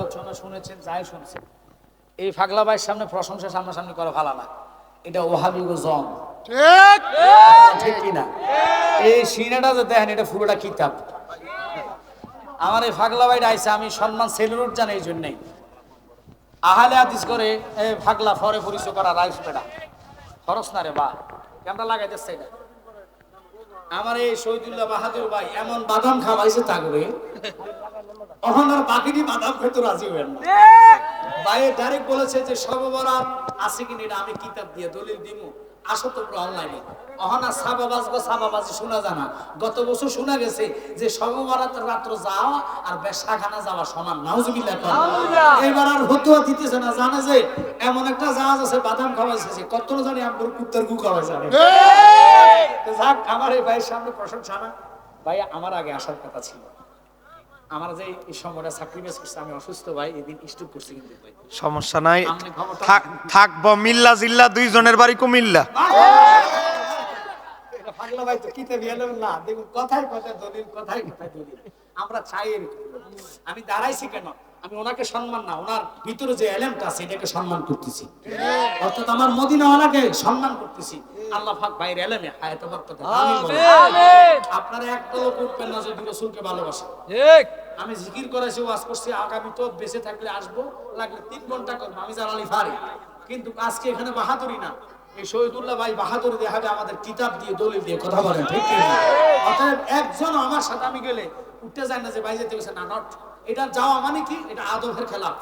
আলোচনা শুনেছেন, যাই শুনছেন, এই পাগলা ভাইয়ের সামনে প্রশংসা সামনাসামনি করে ভালো না। এটা ওয়াহাবি জম, ঠিক কিনা? এই সিনেটা যে দেখেন, এটা পুরোটা কিতাব। আমার এই পাগলা ভাইটা আইসা, আমি সম্মান সেলুট জানি এই জন্যই। আহলে হাদিস করে পাগলা ফরে পরিচয় করা রাইস পেটা খরচ না রে বা ক্যামেরা লাগাই দিচ্ছে। এটা আমার এই শহীদুল্লাহ বাহাদুর ভাই এমন বাদাম খাওয়াইছে তাগরে, তখন আর বাকিটি বাদাম খেতে রাজি হবেন না। ভাই ডাইরেক্ট বলেছে যে সর্ববরাত আছে কিনা এটা আমি কিতাব দিয়ে দলিল দিমু, আসো তোমরা অনলাইনে। অহনা সাবাবাজি শোনা জানা। গত বছর শোনা গেছে যে সর্ববরাতের রাত্র যাওয়া আর বেশাখানা যাওয়া সমান। নাউজুবিল্লাহ। এবার আর হতুয়া দিতেছে না, জানে যে এমন একটা জাহাজ আছে বাদাম খাওয়াইছে, কত জানি আমগুর কুত্তার গু খাওয়াইছে। যাক, আমার এই ভাইয়ের সামনে প্রশংসা না। ভাই আমার আগে আসার কথা ছিল। আমার যে এই সময়টা স্যাক্রিফাইস করছে, আমি অসুস্থ ভাই, এদিন স্ট্রোক করছি। কিন্তু ভাই সমস্যা নাই, থাকবো মিল্লা জিল্লা, দুইজনের বাড়ি কুমিল্লা। পাগলা ভাই তো কিতে বিয়ালেন না, দেখুন কথাই কথাই দলিল, কথাই কথাই দলিল। আমরা চাই এরকম। আমি দাঁড়াইছি কেন? আমি ওনাকে সম্মান না, ওনার ভিতরে যে এলেমটা আছে এটাকে সম্মান করতেছি। অর্থাৎ আমার মদিনাওয়ালাকে সম্মান করতেছি। আল্লাহ পাক ভাইয়ের এলেমে হায়াতে বরকত দেন। আমিন। আপনারা একটা লোক উঠবেন না যদি রাসূলকে ভালোবাসেন। ঠিক। আমি জিকির করেছি, ওয়াজ করছি, আগামী তো বেঁচে থাকলে আসবো, লাগলে 3 ঘন্টা করবো, আমি জালালি পারি। কিন্তু আজকে এখানে বাহাদুরি না, এই শহীদুল্লাহ ভাই বাহাদুরি দেখাবে আমাদের কিতাব দিয়ে, দলিল দিয়ে। কথা বলেন ঠিক কি না? অতএব একজন আমার সাথে আমি গেলে উঠতে যায় না যে ভাই যেতে গেছে না, নট। এটা যাওয়া মানে কি? এটা আদবের খেলাফ।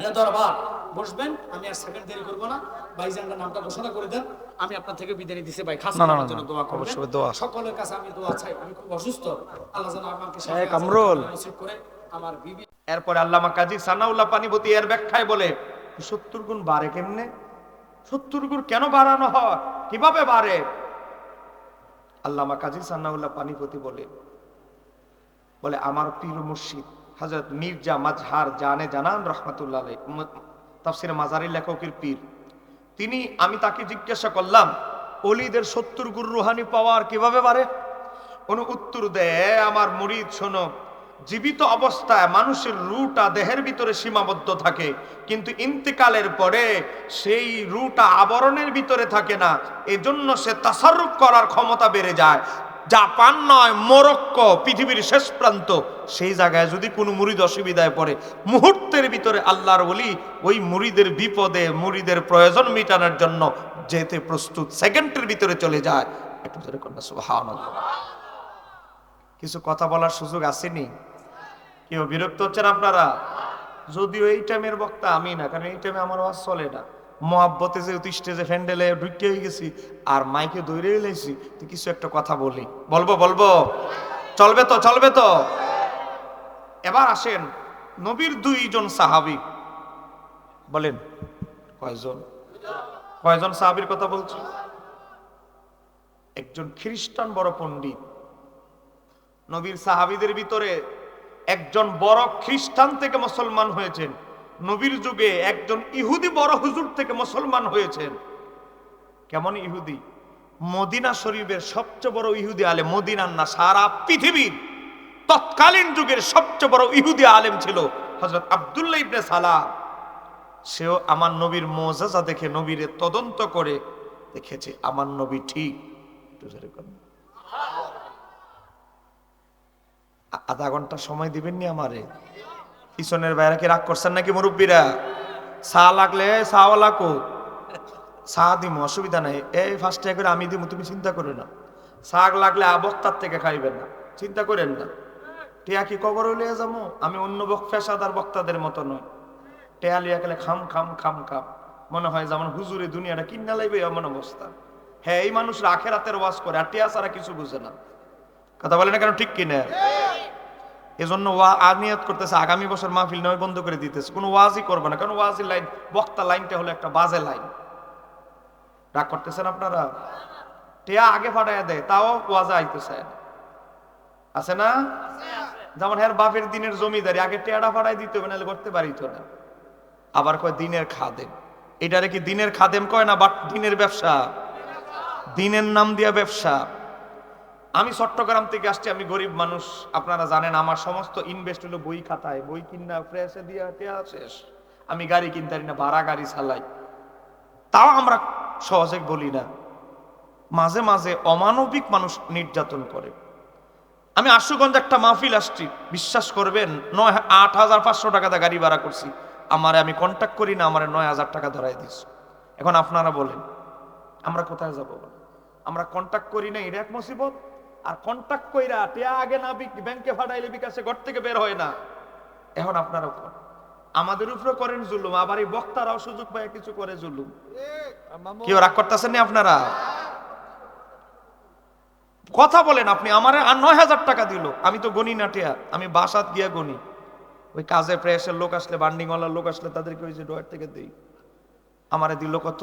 এটা দরবার বসবেন, আমি আর সেকেন্ড দেরি করবো না। ভাইজানটার নামটা ঘোষণা করে দেন, আমি আপনার থেকে বিদায় নিতেছি। ভাই খাস আমার জন্য দোয়া করবেন। সকলের কাছে আমি দোয়া চাই, আমি খুব অসুস্থ। আল্লাহ যেন আমাকে নসিব করে আমার বিবি। এরপরে আল্লামা কাজী সানাউল্লাহ পানিপতি এর ব্যাখ্যায় বলে 70 গুণ বাড়ে কেমনে? 70 গুণ কেন বাড়ানো হয়, কিভাবে বাড়ে? আল্লামা কাজী সানাউল্লাহ পানিপতি বলে আমার পীর মুর্শিদ হযরত মির্জা মাজহার জানে জানান রাহমাতুল্লাহ আলাইহি, তাফসীরে মাজারির লেখকের পীর তিনি। আমি তাকে জিজ্ঞাসা করলাম ওলিদের 70 গুণ রূহানি পাওয়ার কিভাবে বাড়ে? উনি উত্তর দেয়, আমার মুরিদ শোনো, জীবিত অবস্থায় মানুষের রূহটা দেহের ভিতরে সীমাবদ্ধ থাকে, কিন্তু ইন্তেকালের পরে সেই রূহটা আবরণের ভিতরে থাকে না, এজন্য সে তাসাররুফ করার ক্ষমতা বেড়ে যায়। জাপান নয়, মরক্কো, পৃথিবীর শেষ প্রান্ত, সেই জায়গায় যদি কোনো মুরিদ অসুবিধায় পড়ে, মুহূর্তের ভিতরে আল্লাহর ওলি ওই মুরিদের বিপদে, মুরিদের প্রয়োজন মেটানোর জন্য যেতে প্রস্তুত, সেকেন্ডের ভিতরে চলে যায়। একটু ধরে কন্যা সুবহানাল্লাহ। কিছু কথা বলার সুযোগ আসেনি? কেউ বিরক্ত হচ্ছেন আপনারা? যদিও এই টাইমের বক্তা আমি না, কারণ এই টাইমে আমার ওয়াজ চলে না। মহাব্বতে যে স্টেজে ফ্যান্ডেলে ঢুকে হয়ে গেছি আর মাইকে দৌড়ে এলেছি, তো কিছু একটা কথা বলবো চলবে তো। এবার আসেন, নবীর 2 জন সাহাবী, বলেন কয়জন সাহাবীর কথা বলছি? একজন খ্রিস্টান বড় পণ্ডিত, নবীর সাহাবীদের ভিতরে একজন বড় খ্রিস্টান থেকে মুসলমান হয়েছেন। নবীর যুগে একজন ইহুদি বড় হুজুর থেকে মুসলমান হয়েছেন। কেমন ইহুদি? মদিনা শরীফের সবচেয়ে বড় ইহুদি আলেম, মদিনার না সারা পৃথিবীর তৎকালীন যুগের সবচেয়ে বড় ইহুদি আলেম ছিল হযরত আব্দুল্লাহ ইবনে সালাম। সেও আমার নবীর মুজিজা দেখে নবীরে তদন্ত করে দেখেছে আমার নবী ঠিক। আধা ঘন্টা সময় দিবেননি আমারে? পিছনের বাইরে কি রাগ করছেন নাকি মুরব্বীরা? চা লাগলে চাওয়ালা কো, চা দিম, অসুবিধা নাই। এই ফার্স্ট করে আমি দিব, তুমি চিন্তা করো না। শাক লাগলে বক্তার থেকে খাইবেন না, চিন্তা করেন না। টিয়া কি কবর লিয়ে যাবো? আমি অন্য পেশাদার বক্তাদের মতো নয়। টেয়া লিয়া গেলে খাম মনে হয় যেমন হুজুরে দুনিয়াটা কিনা লাইবে এমন অবস্থা। হ্যাঁ, এই মানুষ আখেরাতের ওয়াজ করে আর টিয়া ছাড়া কিছু বুঝে না। কথা বলে না কেন? ঠিক কিনা? এজন্য নিয়ত করতেছে আগামী বছর মাহফিল নয় বন্ধ করে দিতেছে, কোনো ওয়াজই করবে না। কারণ ওয়াজি লাইন, বক্তা লাইনটা হলো একটা বাজে লাইন। রাগ করতেছেন আপনারা? টিয়া আগে ফাটাইয়া দেয়, তাও ওয়াজে আইতেছে, আছে না? যেমন হ্যাঁ বাপের দিনের জমিদারি, আগে টিয়াটা ফাটাই দিতে হবে, নাহলে করতে পারিত না। আবার কয় দিনের খাদেম। এটারে কি দিনের খাদেম কয় না, বাট দিনের ব্যবসা, দিনের নাম দিয়া ব্যবসা। আমি চট্টগ্রাম থেকে আসছি, আমি গরিব মানুষ, আপনারা জানেন আমার সমস্ত ইনভেস্ট হলো বই খাতায়, বই কিনা প্রেসে দিয়া টেয়া শেষ। আমি গাড়ি কিনতে পারি না, ভাড়া গাড়ি চালাই, তাও আমরা সহজে বলি না। মাঝে মাঝে অমানবিক মানুষ নির্যাতন করে। আমি আশুগঞ্জ একটা মাহফিল আসছি, বিশ্বাস করবেন 8,500 টাকা দিয়ে গাড়ি ভাড়া করছি, আমারে আমি কন্ট্যাক্ট করি না, আমার 9,000 টাকা ধরাই দিস। এখন আপনারা বলেন আমরা কোথায় যাবো? আমরা কন্ট্যাক্ট করি না, এটা এক মুসিবত। আর কন্ট্যাক্ট কইরা টিয়া আগে না ব্যাংকে ফাটাইলে বিকাশে ঘর থেকে বের হয় না। এখন আপনারা আমাদের উপরে করেন জুলুম, আবার এই বক্তারাও সুযোগ পায় কিছু করে জুলুম। কেউ রাগ করতেছেন না আপনারা? কথা বলেন আপনি, আমার 9,000 টাকা দিল, আমি তো গণি না টিয়া, আমি বাসাত গিয়া গণি। ওই কাজে প্রেসের লোক আসলে, বান্ডিংওয়ালার লোক আসলে তাদেরকে ওই যে ডয়ার থেকে দেই, আমারে দিল কত?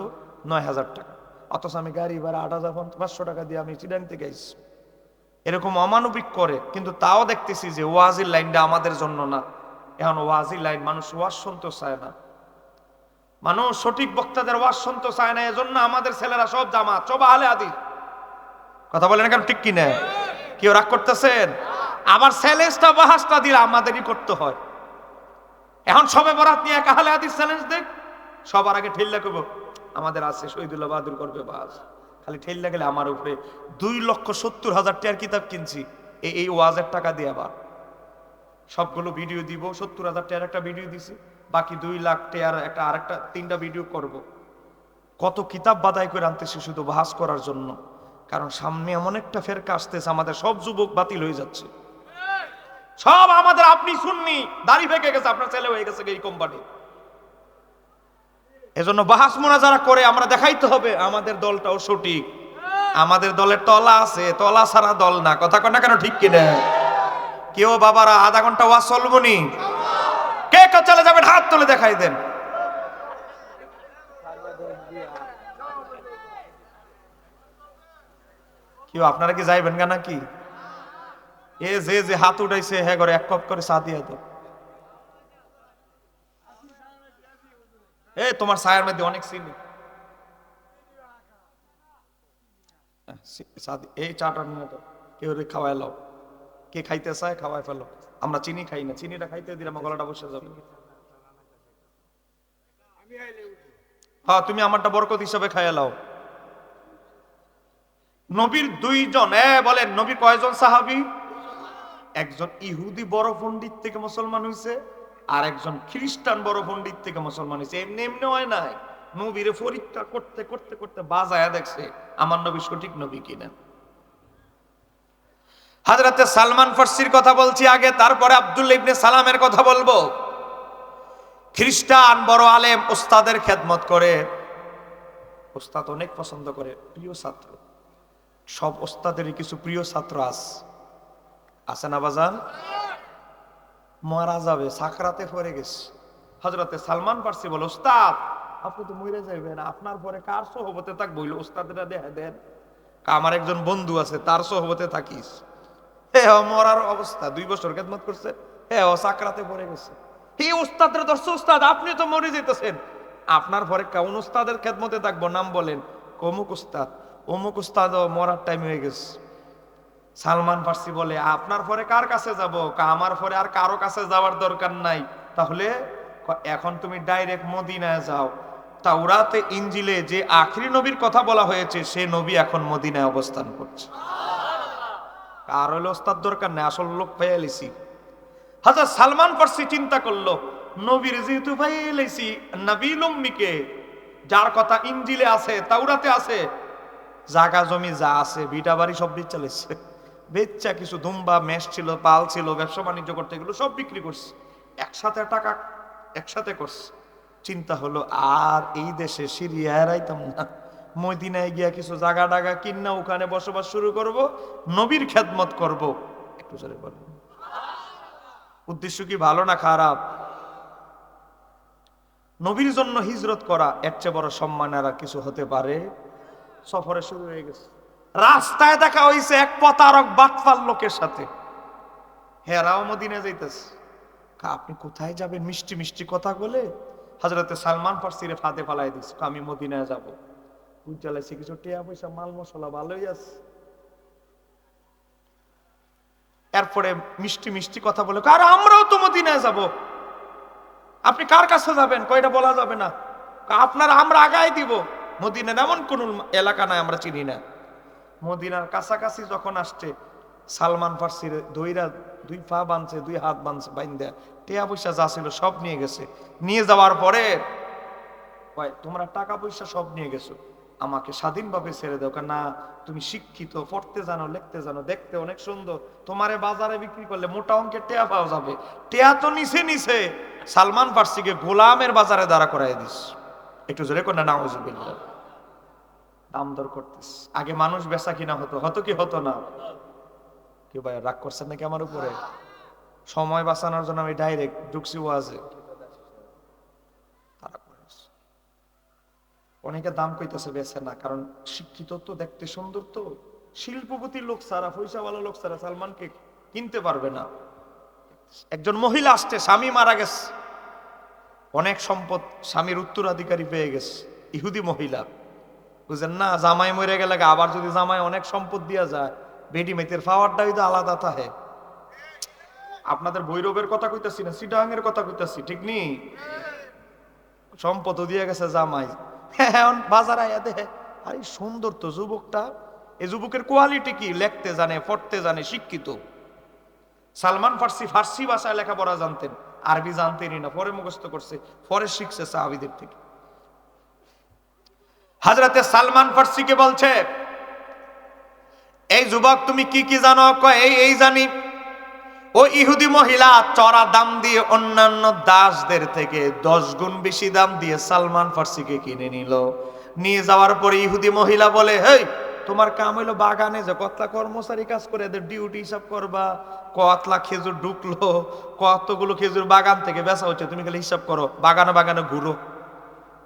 9,000 টাকা। অথচ আমি গাড়ি ভাড়া 8,500 টাকা দিয়ে আমি চিটাং থেকে আইছি। এরকম অমানবিক করে, কিন্তু তাও দেখতেছি যে ওয়াজির লাইনটা আমাদের জন্য না। এখন ওয়াজির লাইন, মানুষ ওয়াজ শুনতে চায় না, মানুষ সঠিক বক্তাদের ওয়াজ শুনতে চায় না। এজন্য আমাদের ছেলেরা সব জামাত, সব আহলে হাদিস। কথা বলেন কেন, ঠিক কিনা? কেউ রাগ করতেছেন? আবার চ্যালেঞ্জটা বাহাসটা দিলে আমাদেরই করতে হয়। এখন সবে বরাত নিয়ে এক আহলে হাদিস চ্যালেঞ্জ দেখ, সবার আগে ঠেল্লা করবো আমাদের আছে শহীদুল্লাহ বাহাদুর করবে, বাস খালি ঠেল্লা গেলে আমার উপরে 2,70,000 টাকার কিতাব কিনছি এই ওয়াজের টাকা দিয়ে। আবার সবগুলো ভিডিও দিব, 70,000 টাকার একটা ভিডিও দিছি, বাকি 2 লাখ টাকার একটা আরেকটা 3টা ভিডিও করব। কত কিতাব বাদাই করে আনতেছি শুধু বাহাস করার জন্য, কারণ সামনে এমন একটা ফেরকা আসতেছে, আমাদের সব যুবক বাতিল হয়ে যাচ্ছে, সব আমাদের আপনি সুন্নি দাড়ি ফেকে গেছে, আপনার ছেলে হয়ে গেছে এই কোম্পানি। এজন্য বাহাস মোনাজারা করে আমরা দেখাইতে হবে আমাদের দলটাও সঠিক, আমাদের দলের তলা আছে, তলা ছাড়া দল না। কথা কয় না কেন, ঠিক কিনা? কেউ বাবারা আধা ঘন্টা ওয়াজ চলবো নি? কে কে চলে যাবেন হাত তুলে দেখাই দেন। কেউ আপনারা কি যাইবেন গা নাকি? এ যে হাত উঠাইছে হ্যাঁ করে 1 কাপ করে চা দিয়ে দাও। তোমার ছায়ার মধ্যে অনেক চিনি, এই চাটা নিয়ে দাও, কেউ খাওয়াই লাও, কে খাইতে চায় খাওয়াই ফেলো। আমরা চিনি খাই না, চিনিটা খাইতে দিলে আমার গলাটা বসে যাবে। হ্যাঁ, তুমি আমারটা বরকত হিসাবে খাইয়া লাও। নবীর 2 জন, বলেন নবীর কয়জন সাহাবী? একজন ইহুদি বড় পণ্ডিত থেকে মুসলমান হয়েছে, আর একজন খ্রিস্টান বড় পণ্ডিত থেকে মুসলমান হয়েছে। এমনি এমনি হয় নাই, নবীরে পরীক্ষা করতে করতে করতে বাজায়া দেখছে আমার নবী সঠিক নবী কিনা। হযরতে সালমান ফার্সির কথা বলছি আগে, তারপরে আব্দুল্লাহ ইবনে সালামের কথা বলবো। খ্রিস্টান বড় আলেম, ওস্তাদের খেদমত করে, ওস্তাদ অনেক পছন্দ করে, প্রিয় ছাত্র। সব ওস্তাদেরই কিছু প্রিয় ছাত্র আছে না বাজান? মারা যাবে, সাকরাতে পড়ে গেছে। হযরতে সালমান ফার্সি বলে, ওস্তাদ আপনি তো মরে যাবেন, আপনার পরে কার সোহবতে থাকবো? ওস্তাদরা দেখা দেন, আমার একজন বন্ধু আছে তার সোহবতে থাকিস। মরার অবস্থা, 2 বছর খেদমত করছে, ও সাকরাতে পড়ে গেছে। এই ওস্তাদরা ধরছে, ওস্তাদ আপনি তো মরে যেতেছেন, আপনার পরে কোন ওস্তাদের খেদমতে থাকবো? নাম বলেন। অমুক ওস্তাদ। অমুক ওস্তাদ মরার টাইম হয়ে গেছে। সালমান ফার্সি বলে, আপনার পরে কার কাছে যাব? আমার পরে আর কারো কাছে যাওয়ার দরকার নাই, তাহলে এখন তুমি ডাইরেক্ট মদিনায় যাও। তাওরাতে ইনজিলে যে আখিরি নবীর কথা বলা হয়েছে সে নবী এখন মদিনায় অবস্থান করছে। আর হলো ওস্তাদ দরকার নেই, আসল লোক পেয়ে এলেছি। হযরত সালমান ফার্সি চিন্তা করলো, নবীর যেহেতু পেয়ে এলেছি, নবীল উম্মিকে, যার কথা ইনজিলে আছে তাওরাতে আছে, জায়গা জমি যা আছে ভিটা বাড়ি সব বেচে লেছে, বেচা কিছু দুম্বা মেষ ছিল, পাল ছিল, ব্যবসা বাণিজ্য করতে এগুলো সব বিক্রি করছে, একসাথে টাকা একসাথে করছে। চিন্তা হলো আর এই দেশে সিরিয়ায় রাইতাম না, মদিনায় গিয়া কিছু জায়গা ডাগা কিনা ওখানে বসবাস শুরু করব, নবীর খেদমত করব। একটু জোরে বলেন, উদ্দেশ্য কি ভালো না খারাপ? নবীর জন্য হিজরত করা এর চেয়ে বড় সম্মানের আর কিছু হতে পারে? সফরে শুরু হয়ে গেছে, রাস্তায় দেখা হয়েছে এক প্রতারক বাটপার লোকের সাথে, হেরাও মদিনা যাইতেছে। আপনি কোথায় যাবেন? মিষ্টি মিষ্টি কথা বলে হযরতে সালমান ফার্সিরে ফাঁদে ফালাই দিচ্ছে, আমি মদিনায় যাব। চালাইছে কিছু টিয়া পয়সা মাল মশলা ভালোই আছে, এরপরে মিষ্টি মিষ্টি কথা বলে, আর আমরাও তো মদিনায় যাব। আপনি কার কাছে যাবেন? কয়টা বলা যাবে না, আপনার আমরা আগায় দিব। মদিনার এমন কোন এলাকা নাই আমরা চিনি না। মদিনার কাছাকাছি যখন আসছে, সালমান ফার্সির দইরা 2 পা বাঁধছে, 2 হাত বাঁধছে, বাইন্দা টিয়া পয়সা যা ছিল সব নিয়ে গেছে। নিয়ে যাওয়ার পরে তোমরা টাকা পয়সা সব নিয়ে গেছো, আমাকে স্বাধীনভাবে ছেড়ে দাও। না, তুমি শিক্ষিত, পড়তে জানো, লিখতে জানো, দেখতে অনেক সুন্দর, তোমারে বাজারে বিক্রি করলে মোটা অঙ্কের টেয়া পাওয়া যাবে। টেয়া তো নিচে নিচে সালমান ফার্সিকে গোলামের বাজারে দাঁড়া করাই দিস। একটু জোরে কর না, নাউজুবিল্লাহ। দাম দর করতিস। আগে মানুষ বেচা কিনা হতো, হতো কি হতো না? কেউ ভাই রাগ করছেন নাকি আমার উপরে? সময় বাঁচানোর জন্য আমি ডাইরেক্ট ঢুকছি ওয়াজে। তারা অনেকে দাম কইতেছে বেছে না, কারণ শিক্ষিত তো, দেখতে সুন্দর তো, শিল্পপতির লোক ছাড়া, পয়সাওয়ালা লোক ছাড়া সালমানকে কিনতে পারবে না। একজন মহিলা আসছে, স্বামী মারা গেছে, অনেক সম্পদ স্বামীর উত্তরাধিকারী পেয়ে গেছে, ইহুদি মহিলা। বুঝলেন না, জামাই মরে গেলে আবার যদি জামাই অনেক সম্পদ দিয়া যায়, বেডি মেতের পাওয়ারটাই তো আলাদা থাকে। আপনাদের ভৈরবের কথা কইতাছি না, চিটাং এর কথা কইতাছি, ঠিক নি? সম্পদ দিয়ে গেছে জামাই, এখন বাজার আয়া দেখে আরে সুন্দর তো যুবকটা, এই যুবকের কোয়ালিটি কি? লিখতে জানে, পড়তে জানে, শিক্ষিত। সালমান ফার্সি ফার্সি ভাষায় লেখাপড়া জানতেন, আরবি জানতেনই না, পরে মুখস্থ করছে, পরে শিখছে সাহাবীদের থেকে। হযরতে সালমান ফার্সিকে বলছে, এই যুবক তুমি কি কি জানো? কয় এই জানি। ও ইহুদি মহিলা চড়া দাম দিয়ে অন্যান্য দাসদের থেকে 10 গুণ বেশি দাম দিয়ে সালমান ফার্সিকে কিনে নিল। নিয়ে যাওয়ার পরে ইহুদি মহিলা বলে, হেই, তোমার কাম হইলো বাগানে যে কতলা কর্মচারী কাজ করে এদের ডিউটি হিসাব করবা, কতলা খেজুর ঢুকলো, কতগুলো খেজুর বাগান থেকে বেচা হচ্ছে, তুমি খালি হিসাব করো, বাগানে বাগানে ঘুরো।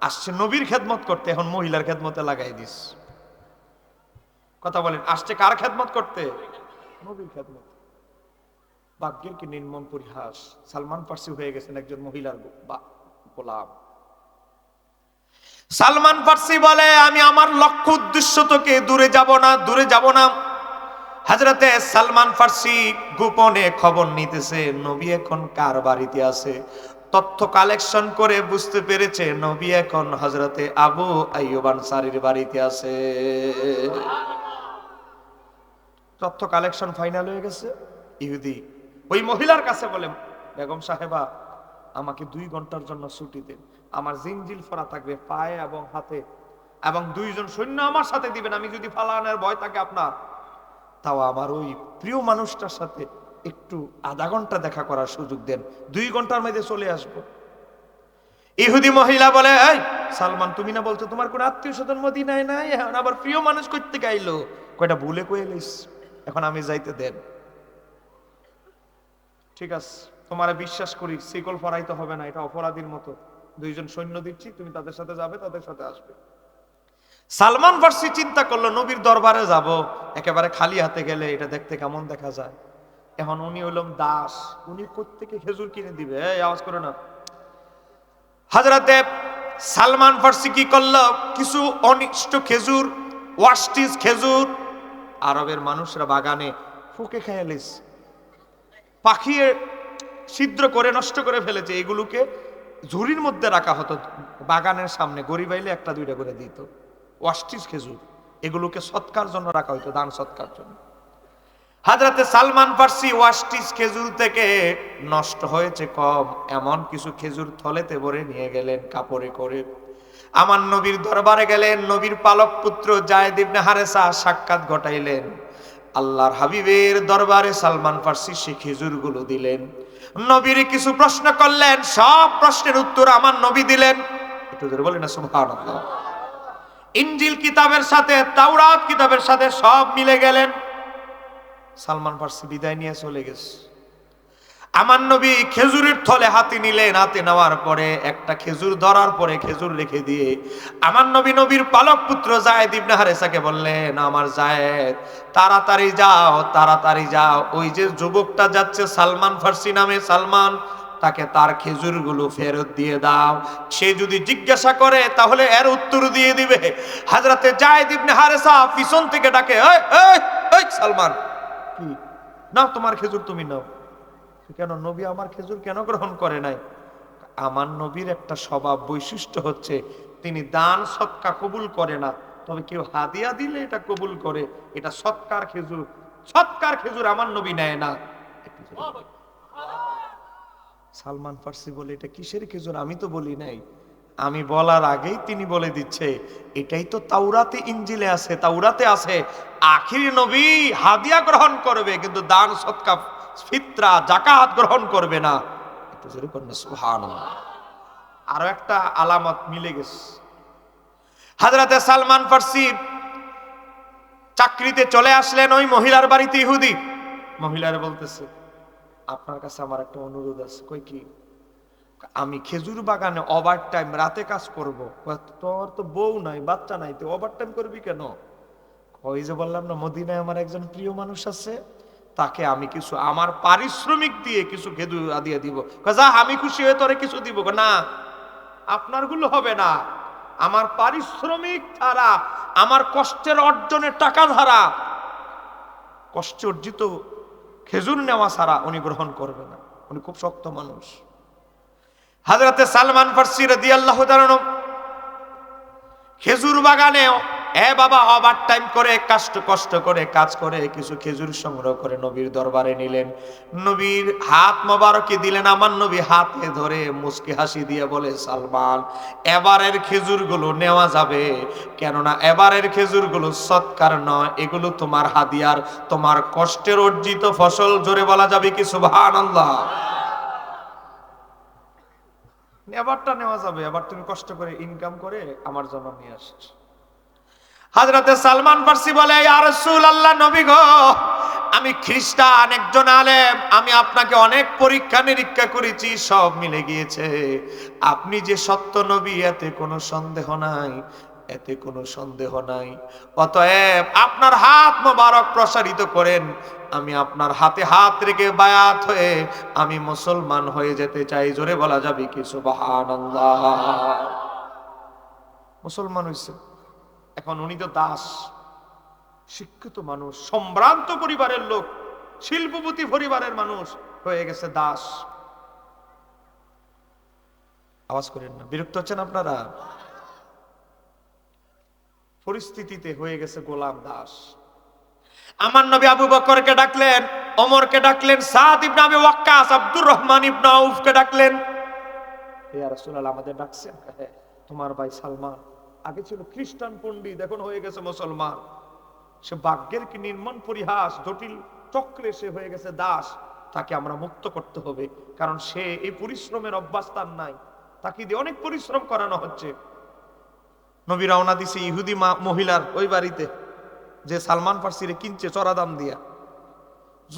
আসছে নবীর খেদমত করতে, এখন মহিলার খেদমতে লাগাই দিস। কথা বলেন, আসছে কার খেদমত করতে? নবীর খেদমত। ভাগ্যের কি নির্মম পরিহাস, সালমান ফার্সি হয়ে গেছেন একজন মহিলার গোলাম। সালমান ফার্সি বলে, আমি আমার লক্ষ্য উদ্দেশ্য থেকে দূরে যাব না, দূরে যাব না। হযরতে সালমান ফার্সি গোপনে খবর নিতেছে নবী এখন কার বাড়িতে আছে। তথ্য কালেকশন করে বুঝতে পেরেছে নবী এখন হযরতে আবু আইয়ুব আনসারীর বাড়িতে আছে। তথ্য কালেকশন ফাইনাল হয়ে গেছে। ইহুদি ওই মহিলার কাছে বলে, বেগম সাহেবা, আমাকে 2 ঘন্টার জন্য ছুটি দেন, আমার জিনজিল ফরা থাকবে পায়ে এবং হাতে, এবং 2 জন সৈন্য আমার সাথে দিবেন। আমি যদি ফালানের ভয় থাকে আপনার, তাও আমার ওই প্রিয় মানুষটার সাথে একটু আধা ঘন্টা দেখা করার সুযোগ দেন, 2 ঘন্টার মধ্যে চলে আসবো। ইহুদি মহিলা বলে, এই সালমান, তুমি না বলছো তোমার কোন আত্মীয় স্বজন মদিনায় নাই, এখন আবার প্রিয় মানুষ করতে গাইলো, কয়টা ভুলে কয়ে লইস, এখন আমি যাইতে দেন। ঠিক আছে, তোমারে বিশ্বাস করি, শিকল ফরাইতে হবে না, এটা অপরাধীর মতো, 2 জন সৈন্য দিচ্ছি, তুমি তাদের সাথে যাবে, তাদের সাথে আসবে। সালমান ফার্সি চিন্তা করলো, নবীর দরবারে যাব, একেবারে খালি হাতে গেলে এটা দেখতে কেমন দেখা যায়। এখন উনি হইলাম দাস, উনি কোত্থেকে খেজুর কিনে দিবে? এই আওয়াজ করে না। হযরতে সালমান ফার্সি কি করলো, কিছু অনিষ্ট খেজুর, ওয়াস্টিস খেজুর, আরবের মানুষরা বাগানে ফুকে খেয়ে লিস, পাখিয়ে ছিদ্র করে নষ্ট করে ফেলেছে, এগুলোকে ঝুড়ির মধ্যে রাখা হতো বাগানের সামনে, গরিব আইলে 1-2টা করে দিত। ওয়াস্টিস খেজুর, এগুলোকে সৎকার জন্য রাখা হইতো, দান সৎকার জন্য। হযরতে সালমান ফার্সি ওয়াস্টিস খেজুর থেকে নষ্ট হয়েছে কম এমন কিছু খেজুর থলেতে ভরে নিয়ে গেলেন কাপড়ে করে। আমার নবীর দরবারে গেলেন, নবীর পালক পুত্র যায়েদ ইবনে হারেসা সাক্ষাৎ ঘটাইলেন। আল্লাহর হাবিবের দরবারে সালমান ফার্সি সেই খেজুরগুলো দিলেন। নবীর কিছু প্রশ্ন করলেন, সব প্রশ্নের উত্তর আমার নবী দিলেন। একটু জোরে বলেন না সুবহানাল্লাহ। ইনজিল কিতাবের সাথে তাওরাত কিতাবের সাথে সব মিলে গেলেন। সালমান ফার্সি বিদায় নিয়ে চলে গেছে। আমার নবী খেজুরের থলে হাতে নিলেন, হাতে নেওয়ার পরে একটা খেজুর ধরার পরে খেজুর রেখে দিয়ে আমার নবী নবীর পালক পুত্র যায়েদ ইবনে হারেসাকে বললেন, আমার যায়েদ, তাড়াতাড়ি যাও, তাড়াতাড়ি যাও, ওই যে যুবকটা যাচ্ছে সালমান ফার্সি নামে, সালমান, তাকে তার খেজুরগুলো ফেরত দিয়ে দাও। সে যদি জিজ্ঞাসা করে তাহলে এর উত্তর দিয়ে দিবে। হযরতে যায়েদ ইবনে হারেসা পিছন থেকে ডাকে, এই এই এই সালমান, কি নাও তোমার খেজুর তুমি নাও। কেন নবী আমার খেজুর কেন গ্রহণ করে নাই? আমার নবীর একটা স্বভাব বৈশিষ্ট্য হচ্ছে তিনি দান সৎকা কবুল করে না, তবে কেউ হাদিয়া দিলে এটা কবুল করে। এটা সৎকার খেজুর, সৎকার খেজুর আমার নবী নেয় না। সালমান ফার্সি বলে এটা কিসের খেজুর? আমি তো বলি নাই। আমি বলার আগেই তিনি বলে দিচ্ছে এটাই তো তাওরাতে ইনজিলে আছে, তাওরাতে আছে আখির নবী হাদিয়া গ্রহণ করবে কিন্তু দান সৎকা ফিতরা যাকাত গ্রহণ করবে না। একটু জোরে বলেন সুবহানাল্লাহ। আরো একটা আলামত মিলে গেছে। হযরতে সালমান ফার্সি চাকরিতে চলে আসলেন ওই মহিলার বাড়িতে। ইহুদি মহিলার বলতেছে আপনার কাছে আমার একটা অনুরোধ আছে। কই কি? আমি খেজুর বাগানে ওভার টাইম রাতে কাজ করব। তোর তো বউ নাই বাচ্চা নাই, তো ওভার টাইম করবি কেন? ওই যে বললাম না মদিনায় আমার একজন প্রিয় মানুষ আছে, তাকে আমি কিছু আমার পারিশ্রমিক দিয়ে কিছু খেজুর দিয়ে দিব। যা আমি খুশি হয়ে তোরে কিছু দিব না, আপনার গুলো হবে না। আমার পারিশ্রমিক ছাড়া, আমার কষ্টের অর্জনের টাকা ছাড়া, কষ্টে অর্জিত খেজুর নেওয়া ছাড়া উনি গ্রহণ করবে না। উনি খুব শক্ত মানুষ। হযরতে সালমান ফার্সি রাদিয়াল্লাহু তাআলা খেজুর বাগানে বাবা ওভার টাইম করে কষ্ট করে কাজ করে কিছু খেজুর সংগ্রহ করে নবীর দরবারে নিলেন। নবীর হাত মোবারকে দিলেন। আমার নবী হাতে ধরে মুস্কি হাসি দিয়ে বলে সালমান এবারের খেজুরগুলো নেওয়া যাবে, কেননা এবারের খেজুরগুলো সৎকার নয়, এগুলো তোমার হাদিয়ার, তোমার কষ্টের অর্জিত ফসল। জোরে বলা যাবে কি সুবহানাল্লাহ? এবারটা নেওয়া যাবে, এবার তুমি কষ্ট করে ইনকাম করে আমার জন্য নিয়ে আসছ। হযরতে সালমান ফার্সি বলে ইয়া রাসূলুল্লাহ, নবী গো আমি খ্রিস্টান একজন আলেম, আমি আপনাকে অনেক পরীক্ষা নিরীক্ষা করেছি, সব মিলে গিয়েছে। আপনি যে সত্য নবী এতে কোনো সন্দেহ নাই, এতে কোনো সন্দেহ নাই। অতএব আপনার হাত মোবারক প্রসারিত করেন, আমি আপনার হাতে হাত রেখে বায়াত হয়ে আমি মুসলমান হয়ে যেতে চাই। জোরে বলা যাবে কি সুবহানাল্লাহ? মুসলমান হইছে। এখন উনি তো দাস, শিক্ষিত মানুষ, সম্ভ্রান্ত পরিবারের লোক, শিল্পপতি পরিবারের মানুষ, হয়ে গেছে দাস। আওয়াজ করেন না, বিরক্ত হচ্ছেন আপনারা? পরিস্থিতিতে হয়ে গেছে গোলাম, দাস। আমার নবী আবু বকরকে ডাকলেন, ওমরকে ডাকলেন, সাদ ইবনে আবি ওয়াক্কাস, আব্দুর রহমান ইবনে আউফকে ডাকলেন। ইয়া রাসূলুল্লাহ আমাদের ডাকছেন? তোমার ভাই সালমান আগে ছিল খ্রিস্টান পণ্ডিত, এখন হয়ে গেছে মুসলমান। সে ভাগ্যের কি নির্মম পরিহাস, জটিল চক্রে সে হয়ে গেছে দাস। তাকে আমরা মুক্ত করতে হবে, কারণ সে এই পরিশ্রমের অভ্যাস তার নাই, তাকে দিয়ে অনেক পরিশ্রম করানো হচ্ছে। নবী রওনা দিছে ইহুদি মহিলার ওই বাড়িতে, যে সালমান ফার্সিরে কিনছে চড়া দাম দিয়া।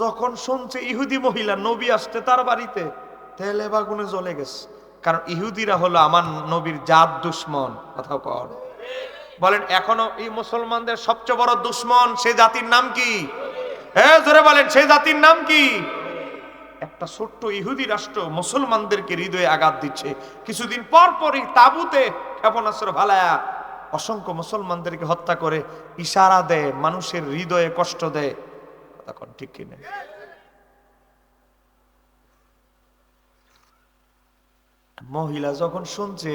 যখন শুনছে ইহুদি মহিলা নবী আসতে তার বাড়িতে, তেলে বাগুনে জ্বলে গেছে। কারণ ইহুদিরা হলো আমার নবীর জাত দুশ্মন। কথা কর, বলেন এখনো এই মুসলমানদের সবচেয়ে বড় দুশ্মন সে জাতির নাম কি? জোরে বলেন, সেই জাতির নাম কি? একটা ছোট্ট ইহুদি রাষ্ট্র মুসলমানদেরকে হৃদয়ে আঘাত দিচ্ছে। কিছুদিন পর পরই তাবুতে ক্ষেপণাস্ত্র ফালায়া অসংখ্য মুসলমানদেরকে হত্যা করে ইশারা দেয়, মানুষের হৃদয়ে কষ্ট দেয়। তখন ঠিক কিনা? মহিলা যখন শুনছে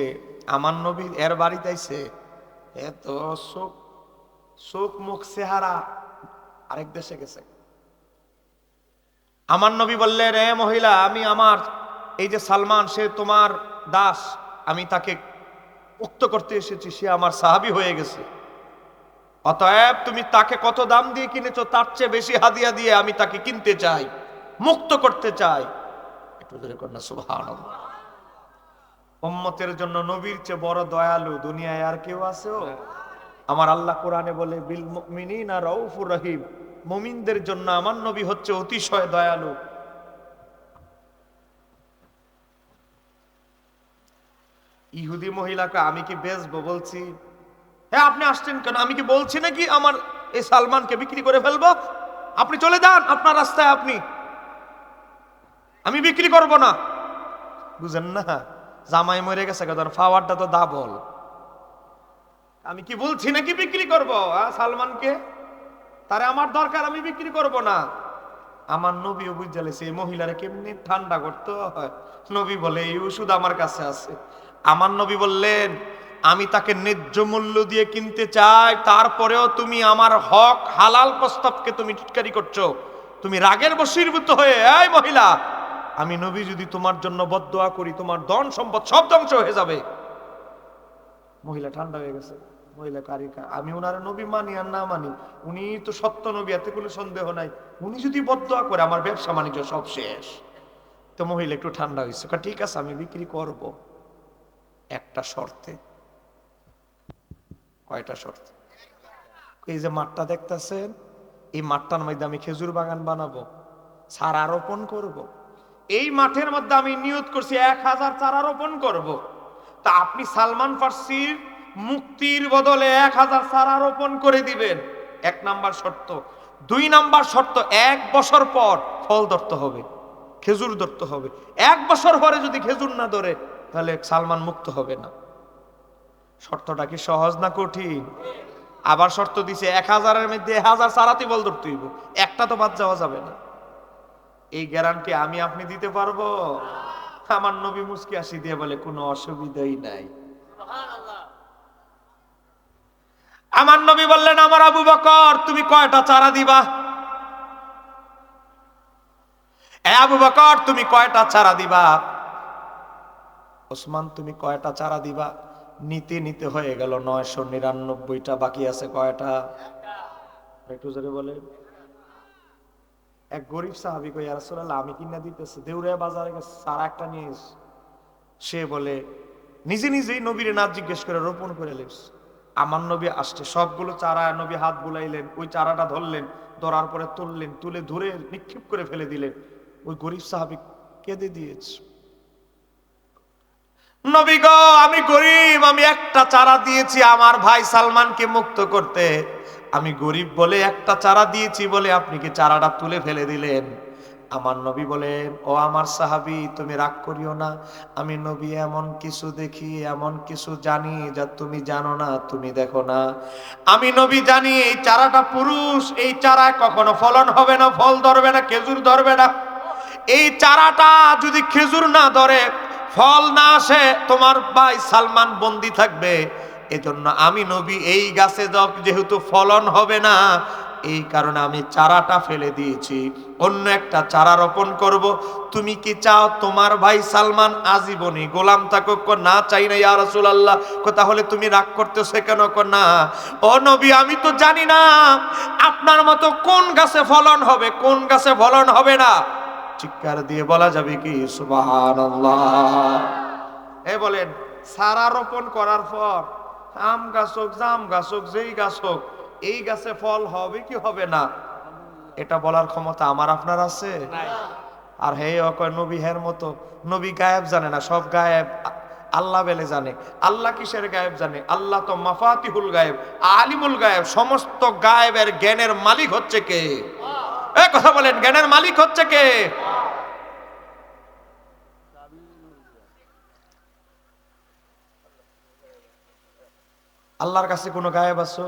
আমার নবী এর বাড়িতে আইছে, এত চোখ মুখ চেহারা আরেক দেশে গেছে। আমার নবী বললেন, রে মহিলা, আমি আমার এই যে সালমান, সে তোমার দাস, আমি তাকে মুক্ত করতে এসেছি, সে আমার সাহাবী হয়ে গেছে। অতএব তুমি তাকে কত দাম দিয়ে কিনেছো, তার চেয়ে বেশি হাদিয়া দিয়ে আমি তাকে কিনতে চাই, মুক্ত করতে চাই। একটু ধরে কন্যা সুবহানাল্লাহ। উম্মতের জন্য নবীর চেয়ে বড় দয়ালু দুনিয়ায় আর কেউ আছে? আমার আল্লাহ কোরআনে বলে বিল মুমিনিনা রাউফুর রহিম, মুমিনদের জন্য আমার নবী হচ্ছে অতিশয় দয়ালু। ইহুদি মহিলাকে আমি কি বেচবো বলছি? হ্যাঁ, আপনি আসছেন কেন? আমি কি বলছি নাকি আমার এই সালমানকে বিক্রি করে ফেলবো? আপনি চলে যান আপনার রাস্তায়, আপনি, আমি বিক্রি করব না। বুঝেন না, জামাই মরে গেছে, ফাওয়ারটা তো দাবল। আমি কি বলছি নাকি বিক্রি করব সালমানকে? তারে আমার দরকার, আমি বিক্রি করব না। আমার নবীও বুঝে লেছে এই মহিলারা কেমনি ঠান্ডা করতে হয়। নবী বলে এই ওষুধ আমার কাছে আছে। আমার নবী বললেন আমি তাকে ন্যায্য মূল্য দিয়ে কিনতে চাই, তারপরেও তুমি আমার হক হালাল প্রস্তাবকে তুমি টিটকারি করছো। তুমি রাগের বশীভূত হয়ে, এই মহিলা, আমি নবী যদি তোমার জন্য বদদোয়া করি তোমার ধন সম্পদ সব ধ্বংস হয়ে যাবে। মহিলা ঠান্ডা হয়ে গেছে। মহিলা কারিকা, আমি ওনার নবী মানি আর না মানি, উনি তো সত্য নবী, এতে কোনো সন্দেহ নাই। উনি যদি বদদোয়া করে আমার ব্যবসা বাণিজ্য সব শেষ। তো মহিলা একটু ঠান্ডা হয়েছে, ঠিক আছে আমি বিক্রি করব, একটা শর্তে। কয়টা শর্ত? এই যে মাঠটা দেখতেছেন, এই মাঠটার মধ্যে আমি খেজুর বাগান বানাবো, চারা রোপণ করব। এই মাঠের মধ্যে আমি নিয়ত করছি 1000 চারা রোপণ করব। তা আপনি সালমান ফার্সির মুক্তির বদলে 1000 চারা রোপণ করে দিবেন, 1 নাম্বার শর্ত। 2 নাম্বার শর্ত, 1 বছর পর ফল ধরতে হবে, খেজুর ধরতে হবে। 1 বছর পরে যদি খেজুর না ধরে তাহলে সালমান মুক্ত হবে না। শর্তটা কি সহজ না কঠিন? আবার শর্ত দিছে 1000-এর মধ্যে 1000 চারাতি বল ধরতে হইব, একটা তো বাদ যাওয়া যাবে না। এই গ্যারান্টি আমি আপনি দিতে পারবো? আমার নবী মুস্কি হাসি দিয়ে বলে কোনো অসুবিধাই নাই। আমার নবী বললেন আমার আবু বকর তুমি কয়টা চারা দিবা? এ আবু বকর তুমি কয়টা চারা দিবা? ওসমান তুমি কয়টা চারা দিবা? নিতে নিতে হয়ে গেল 999টা, বাকি আছে কয়টা? একটু জোরে বলে। এক গরিব সাহাবী কই, ইয়া রাসূলুল্লাহ আমি কিনা দিতেছি, দেউরিয়া বাজারে গেছে চারা একটা নিয়ে এসে। সে বলে নিজে নিজেই নবীর নাচ জিজ্ঞেস করে রোপণ করে লেস। আমার নবী আসছে, সবগুলো চারা নবী হাত বুলাইলেন, ওই চারাটা ধরলেন, ধরার পরে তুললেন, তুলে ধরে নিক্ষেপ করে ফেলে দিলেন। ওই গরিব সাহাবী কেঁদে দিয়েছে, নবী গো আমি গরিব, আমি একটা চারা দিয়েছি আমার ভাই সালমানকে মুক্ত করতে, আমি গরিব বলে একটা চারা দিয়েছি বলে আপনি কি চারাটা তুলে ফেলে দিলেন? আমার নবী বলেন ও আমার সাহাবী তুমি রাগ করিও না, আমি নবী এমন কিছু দেখি, এমন কিছু জানি যা তুমি জানো না, তুমি দেখো না। আমি নবী জানি এই চারাটা পুরুষ, এই চারায় কখনো ফলন হবে না, ফল ধরবে না, খেজুর ধরবে না। এই চারাটা যদি খেজুর না ধরে, ফল না আসে, তোমার ভাই সালমান বন্দী থাকবে। এজন্য আমি নবী এই গাছে যেহেতু ফলন হবে না, এই কারণে আমি চারাটা ফেলে দিয়েছি, অন্য একটা চারা রোপণ করব। তুমি কি চাও তোমার ভাই সালমান আজীবনই গোলাম থাকুক? না চাই না ইয়া রাসূলুল্লাহ। তাহলে তুমি রাগ করতেছো কেন? না ও নবী আমি তো জানি না আপনার মতো কোন গাছে ফলন হবে, কোন গাছে ফলন হবে না। চিৎকার দিয়ে বলা যাবে কি সুবহানাল্লাহ? বলেন চারা রোপণ করার পর আম গাছ হোক, জাম গাছ হোক, যেই গাছ হোক, এই গাছে ফল হবে কি হবে না, এটা বলার ক্ষমতা আমার আপনার আছে? আর হে কয় নবী হের মতো, নবী গায়েব জানে না, সব গায়েব আল্লাহ বেলে জানে। আল্লাহ কিসের গায়েব জানে? আল্লাহ তো মাফাতিহুল গায়েব, আলিমুল গায়েব। সমস্ত গায়েবের জ্ঞানের মালিক হচ্ছে কে? কথা বলেন, জ্ঞানের মালিক হচ্ছে কে? আল্লাহর কাছে কোনো গায়েব আছে?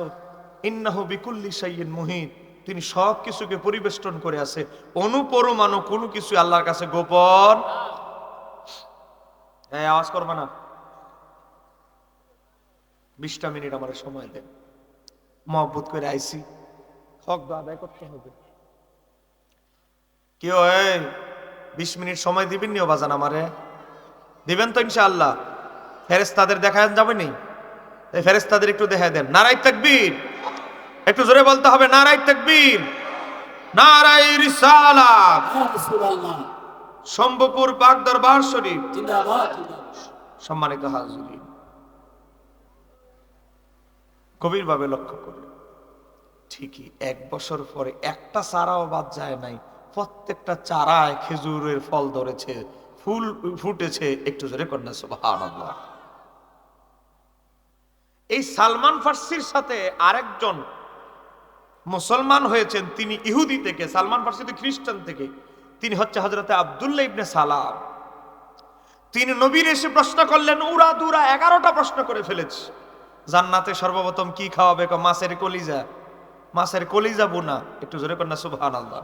ইন্নাহু বিকুল্লি শাইইন মুহিত, তিনি সব কিছুকে পরিবেষ্টন করে আছে। অনুপরমাণু কোনো কিছু আল্লাহর কাছে গোপন। আওয়াজ করবে না, 20টা মিনিট আমার সময় দেন, মহব্বত করে আইছি, হক আদায় করতে হবে। কি হয় 20 মিনিট সময় দিবেন নিও বাজান আমারে? দিবেন তো ইনশাআল্লাহ? ফেরেশতাদের দেখায় যাবেনি? এই ফেরেশতাদের একটু দেখায় দেন। নারায়ে তাকবীর, একটু জোরে বলতে হবে নারায়ে তাকবীর, নারায়ে রিসালাত। শম্ভুপুর পাক দরবার শরীফ জিন্দাবাদ। সম্মানিত হাজিরিন, গভীরভাবে লক্ষ্য করুন, ঠিকই 1 বছর পরে একটা চারাও বাদ যায় নাই, প্রত্যেকটা চারায় খেজুরের ফল ধরেছে, ফুল ফুটেছে। একটু জোরে কন্যা সুবহানাল্লাহ। এই সালমান ফার্সির সাথে আরেকজন মুসলমান হয়েছেন, তিনি ইহুদি থেকে, সালমান ফার্সি তো খ্রিস্টান থেকে, তিনি হচ্ছে হযরতে আব্দুল্লাহ ইবনে সালাম। তিনি নবীর এসে প্রশ্ন করলেন, উড়া দুরা 11টা প্রশ্ন করে ফেলেছে। জান্নাতে সর্বপ্রথম কি খাওয়াবে? মাছের কলিজা। মাছের কলিজা বোনা। একটু জোরে কন্যা সুবহানাল্লাহ।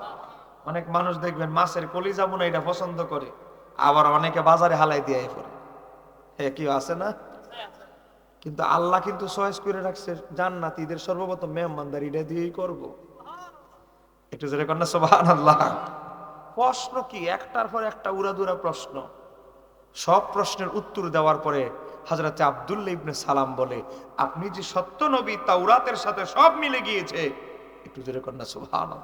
অনেক মানুষ দেখবেন মাছের কলিজা বোনা এটা পছন্দ করে, আবার অনেকে বাজারে হালাই দিয়ে পড়ে। হ্যাঁ, কি আছে না? কিন্তু আল্লাহ কিন্তু চয়েস করে রাখছে জান্নাতীদের সর্বপ্রথম মেহমানদারি এটা দিয়েই করব। একটু জোরে কন্যা সুবহানাল্লাহ। প্রশ্ন কি একটার পর একটা উড়াদুরা প্রশ্ন। সব প্রশ্নের উত্তর দেওয়ার পরে হযরতে আব্দুল্লাহ ইবনে সালাম বলে, আপনি যে সত্য নবী, তাওরাতের সাথে সব মিলে গিয়েছে। একটু জোরে কন্যা সুবহানাল্লাহ।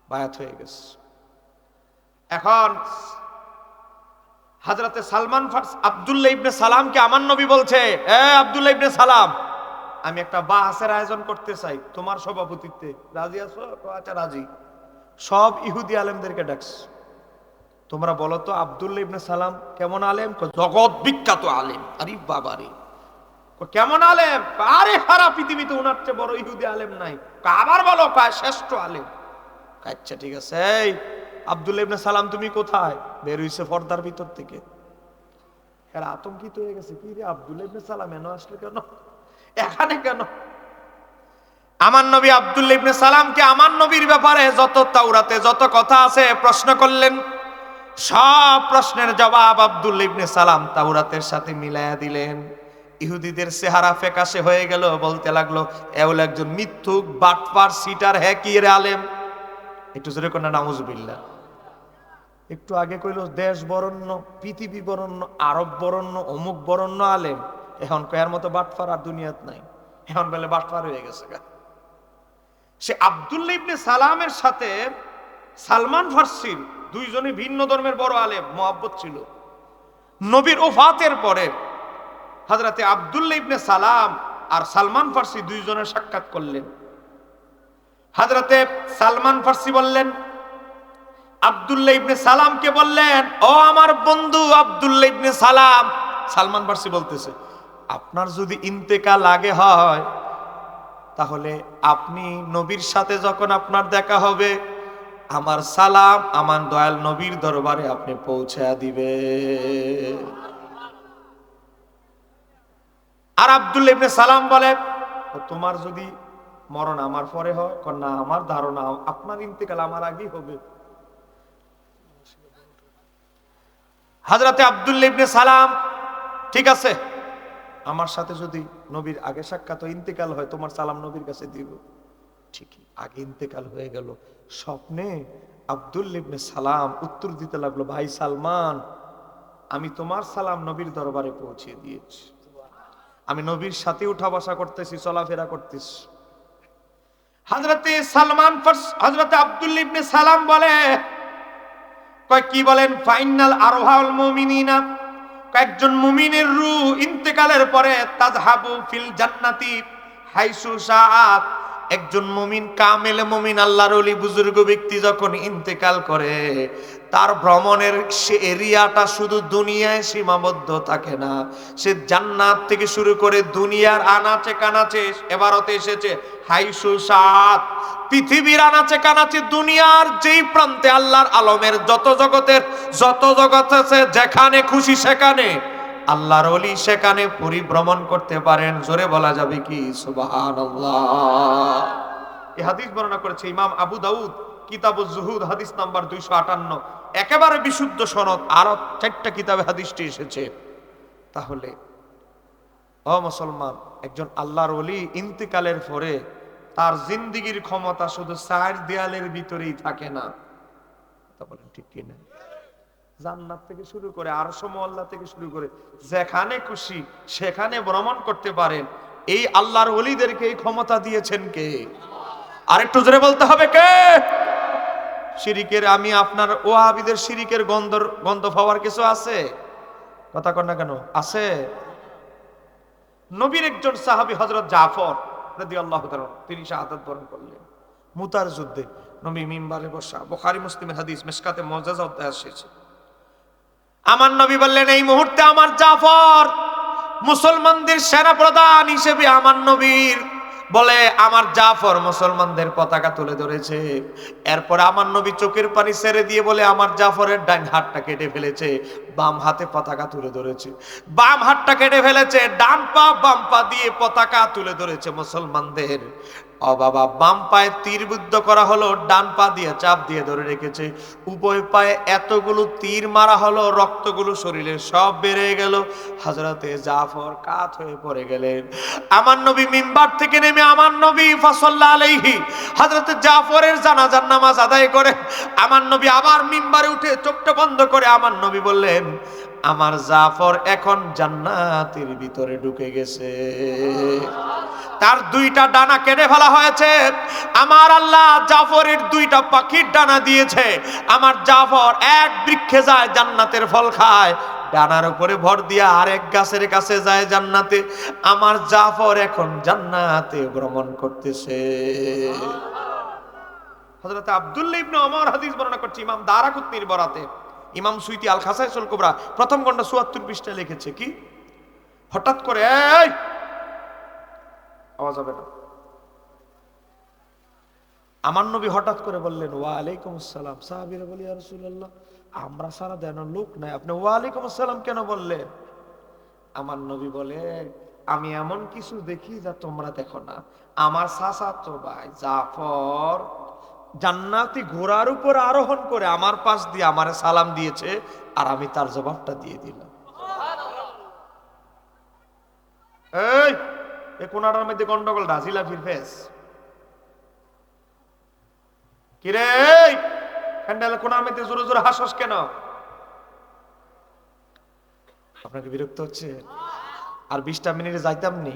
বায়াত হয়ে গেছে। এখন হযরতে সালমান ফারসি আব্দুল্লাহ ইবনে সালামকে আমার নবী বলছে, এ আব্দুল্লাহ ইবনে সালাম, আমি একটা বাহাসের আয়োজন করতে চাই, তোমার সভাপতিত্বে রাজি আছো? আচ্ছা রাজি। সব ইহুদি আলেমদেরকে ডাকছে, তোমরা বলো তো আব্দুল্লাহ ইবনে সালাম কেমন আলেম? জগৎ বিখ্যাত আলেম। আরে বাবারে, কেমন আলেম? আরে সারা পৃথিবীতে ওনার চেয়ে বড় ইহুদি আলেম নাই। আবার বলো, কয় শ্রেষ্ঠ আলেম। আচ্ছা ঠিক আছে, এই আব্দুল্লাহ ইবনে সালাম তুমি কোথায়? বের হইছে পর্দার ভিতর থেকে। এরা আতঙ্কিত হয়ে গেছে, কি রে আব্দুল্লাহ ইবনে সালাম এনে আসলে কেন, এখানে কেন? আমার নবী আব্দুল্লাহ ইবনে সালামকে আমার নবীর ব্যাপারে যত তাওরাতে যত কথা আছে প্রশ্ন করলেন, সব প্রশ্নের জবাব আব্দুল্লাহ ইবনে সালাম তাওরাতের সাথে মিলায়া দিলেন। ইহুদিদের চেহারা ফ্যাকাশে হয়ে গেল, বলতে লাগলো, এও একজন মিথ্যুক, বাটপার, সিটার, হ্যাকির আলেম। একটু জোরে কোন নাউজুবিল্লাহ। একটু আগে কইলো দেশ বরণ্য, পৃথিবী বরণ্য, আরব বরণ্য, অমুক বরণ্য আলেম। এখন কয়ার মতো বাটপার আর দুনিয়াত নাই। এখন বলে বাটপার হয়ে গেছে। সে আব্দুল্লাহ ইবনে সালামের সাথে সালমান ফারসি দুইজনে ভিন্ন ধর্মের বড় আলেম, মুহাব্বত ছিল। নবীর ওফাতের পরে হযরতে আব্দুল্লাহ ইবনে সালাম আর সালমান ফারসি দুইজনের সাক্ষাৎ করলেন। হযরতে সালমান ফারসি বললেন, আব্দুল্লাহ ইবনে সালামকে বললেন, ও আমার বন্ধু আব্দুল্লাহ ইবনে সালাম। সালমান ফারসি বলতেছে, আপনার যদি ইন্তেকাল আগে হয় তাহলে আপনি নবীর সাথে যখন আপনার দেখা হবে, আমার সালাম আমার দয়াল নবীর দরবারে আপনি পৌঁছায়া দিবে। আর আব্দুল্লাহ ইবনে সালাম বলে, তোমার যদি মরণ আমার পরে হয়, না আমার ধারণা আপনার ইন্তেকাল আমার আগেই হবে। হযরতে আব্দুল্লাহ ইবনে সালাম, ঠিক আছে, আমার সাথে যদি নবীর আগে সাক্ষাৎ ইন্তেকাল হয়, তোমার সালাম নবীর কাছে দিব। ঠিকই আগে ইন্তেকাল হয়ে গেল। স্বপ্নে আব্দুল্লাহ ইবনে সালাম উত্তর দিতে লাগলো, ভাই সালমান, আমি তোমার সালাম নবীর দরবারে পৌঁছে দিয়েছি। আমি নবীর সাথে উঠা বসা করতেছি, চলাফেরা করতেছি। হযরতে সালমান হযরতে আব্দুল্লাহ ইবনে সালাম বলে, কয় কি বলেন? ফাইনাল আরওয়াহুল মুমিনিনা, একজন মুমিনের রূহ ইন্তেকালের পরে তাযহাবু ফিল জান্নাতি হাইসু শাআত। একজন মুমিন, কামেল মুমিন, আল্লাহর ওলি, বুজুর্গ ব্যক্তি যখন ইন্তেকাল করে, তার ভ্রমণের সে এরিয়াটা শুধু দুনিয়ায় সীমাবদ্ধ থাকে না। সে জান্নাত থেকে শুরু করে দুনিয়ার আনাচে কানাচে, এবারতে এসেছে হাইসু শাআত, পৃথিবীর আনাচে কানাচে, দুনিয়ার যেই প্রান্তে আল্লাহর আলমের যত জগৎ আছে, যেখানে খুশি সেখানে আল্লাহর ওলি সেখানে পরিভ্রমণ করতে পারেন। জোরে বলা যাবে কি সুবহানাল্লাহ। এই হাদিস বর্ণনা করেছে ইমাম আবু দাউদ, কিতাবুজ জুহুদ, হাদিস নাম্বার 258। একেবারে বিশুদ্ধ সনদ, আরো 4টা কিতাবে হাদিসটি এসেছে। তাহলে ও মুসলমান, একজন আল্লাহর ওলি ইন্তেকালের পরে তার জিন্দেগীর ক্ষমতা শুধু 4 দেয়ালের ভিতরেই থাকে না। তা বলেন ঠিক কি না? জান্নাত থেকে শুরু করে আরশ মোয়াল্লা থেকে শুরু করে যেখানে খুশি সেখানে ভ্রমণ করতে পারেন। এই আল্লাহর ওলিদেরকে এই ক্ষমতা দিয়েছেন কে? আরেকটু জোরে বলতে হবে কে? শিরিকের, আমি আপনার ওয়াহাবিদের শিরিকের গন্ধ পাওয়ার কিছু আছে? কথা কন না কেন? আছে। নবীর একজন সাহাবী হযরত জাফর রাদিয়াল্লাহু তাআলা, তিনি শাহাদাত বরণ করলেন মুতার যুদ্ধে। নবী মিম্বারে বসা, বুখারী মুসলিমের হাদিস, মিশকাতে মুআজ্জাজা অধ্যায়ে এসেছে। আমার নবী বললেন, এই মুহূর্তে আমার জাফর মুসলমানদের সেনা প্রধান হিসেবে আমার নবীর বলে আমার জাফর মুসলমানদের পতাকা তুলে ধরেছে। এরপর আমার নবী চোখের পানি ছেড়ে দিয়ে বলে, আমার জাফরের ডান হাতটা কেটে ফেলেছে, বাম হাতে পতাকা তুলে ধরেছে। বাম হাতটা কেটে ফেলেছে, ডান পা বাম পা দিয়ে পতাকা তুলে ধরেছে মুসলমানদের। ও বাবা, বাম পায়ে তীরবিদ্ধ করা হলো, ডান পা দিয়ে চাপ দিয়ে ধরে রেখেছে, উভয় পায়ে এতগুলো তীর মারা হলো, রক্তগুলো শরীরে সব বেড়ে গেল। হযরতে জাফর কাত হয়ে পড়ে গেলেন। আমার নবী মিম্বার থেকে নেমে আমার নবী ফাসাল্লাল্লাহু আলাইহি হযরতে জাফরের জানাজার নামাজ আদায় করে আমার নবী আবার মিম্বারে উঠে চোখটা বন্ধ করে আমার নবী বললেন, আমার জাফর এখন জান্নাতের ভিতরে ঢুকে গেছে, তার দুইটা ডানা কেটে ফেলা হয়েছে। আমার আল্লাহ জাফরের দুইটা পাখির ডানা দিয়েছে। আমার জাফর এক বৃক্ষে যায় জান্নাতের ফল খায়, ডানার উপরে ভর দিয়া আরেক গাছের কাছে যায় জান্নাতে। আমার জাফর এখন জান্নাতে ভ্রমণ করতেছে। হযরত আব্দুল্লাহ ইবনে ওমর হাদিস বর্ণনা করছে ইমাম দারাকুতনির বরাতে। ইমাম সুয়ুতী আল খাসাইসুল কুবরা প্রথম খণ্ড ৭৪ পৃষ্ঠায় লিখেছে কি, হঠাৎ করে এই আওয়াজ হবে না, আমার নবী হঠাৎ করে বললেন ওয়া আলাইকুম আসসালাম। সাহাবীরা বলি ইয়া রাসূলুল্লাহ, আমরা সারা দেন লোক নাই, আপনি ওয়া আলাইকুম আসসালাম কেন বললেন? আমার নবী বলে, আমি এমন কিছু দেখি যা তোমরা দেখো না। আমার চাচাতো ভাই জাফর জান্নাতি ঘোড়ার উপর আরোহণ করে আমার পাশ দিয়ে আমারে সালাম দিয়েছে, আর আমি তার জবাবটা দিয়ে দিলাম। এই এ কোনাটার মধ্যে গন্ডগোল ঢাসিলা ফিরফেস কিরে, হ্যান্ডেল কোনার মধ্যে জোরে জোরে হাসস কেন? আপনাকে বিরক্ত হচ্ছে? আর 20টা মিনিটে যাইতাম নি।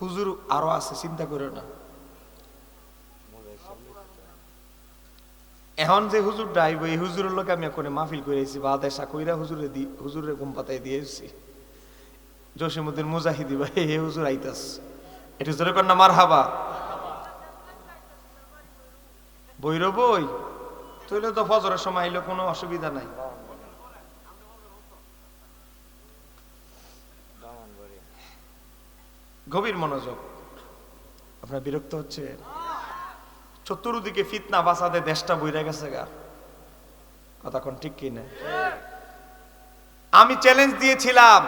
হুজুর আরো আছে, চিন্তা করো না। এখন যে হুজুর ডাইব, এই হুজুরের লোক আমি এখন মাহফিল করেছি, বাদেশা কইরা হুজুরের ঘুম পাতায় দিয়ে এসেছি। জসিমউদ্দিন মুজাহিদি ভাই হে হুজুর আইতাস, এটা জোরে কর না মারহাবা। বইরো বই তইলে তো ফজরের সময় আইলো, কোনো অসুবিধা নাই। গভীর মনোযোগ। আপনার বিরক্ত হচ্ছে? চতুর্দিকে ফিতনা বাসাদে দেশটা বইরা গেছে গা, কথা কোন ঠিক কিনা? আমি চ্যালেঞ্জ দিয়েছিলাম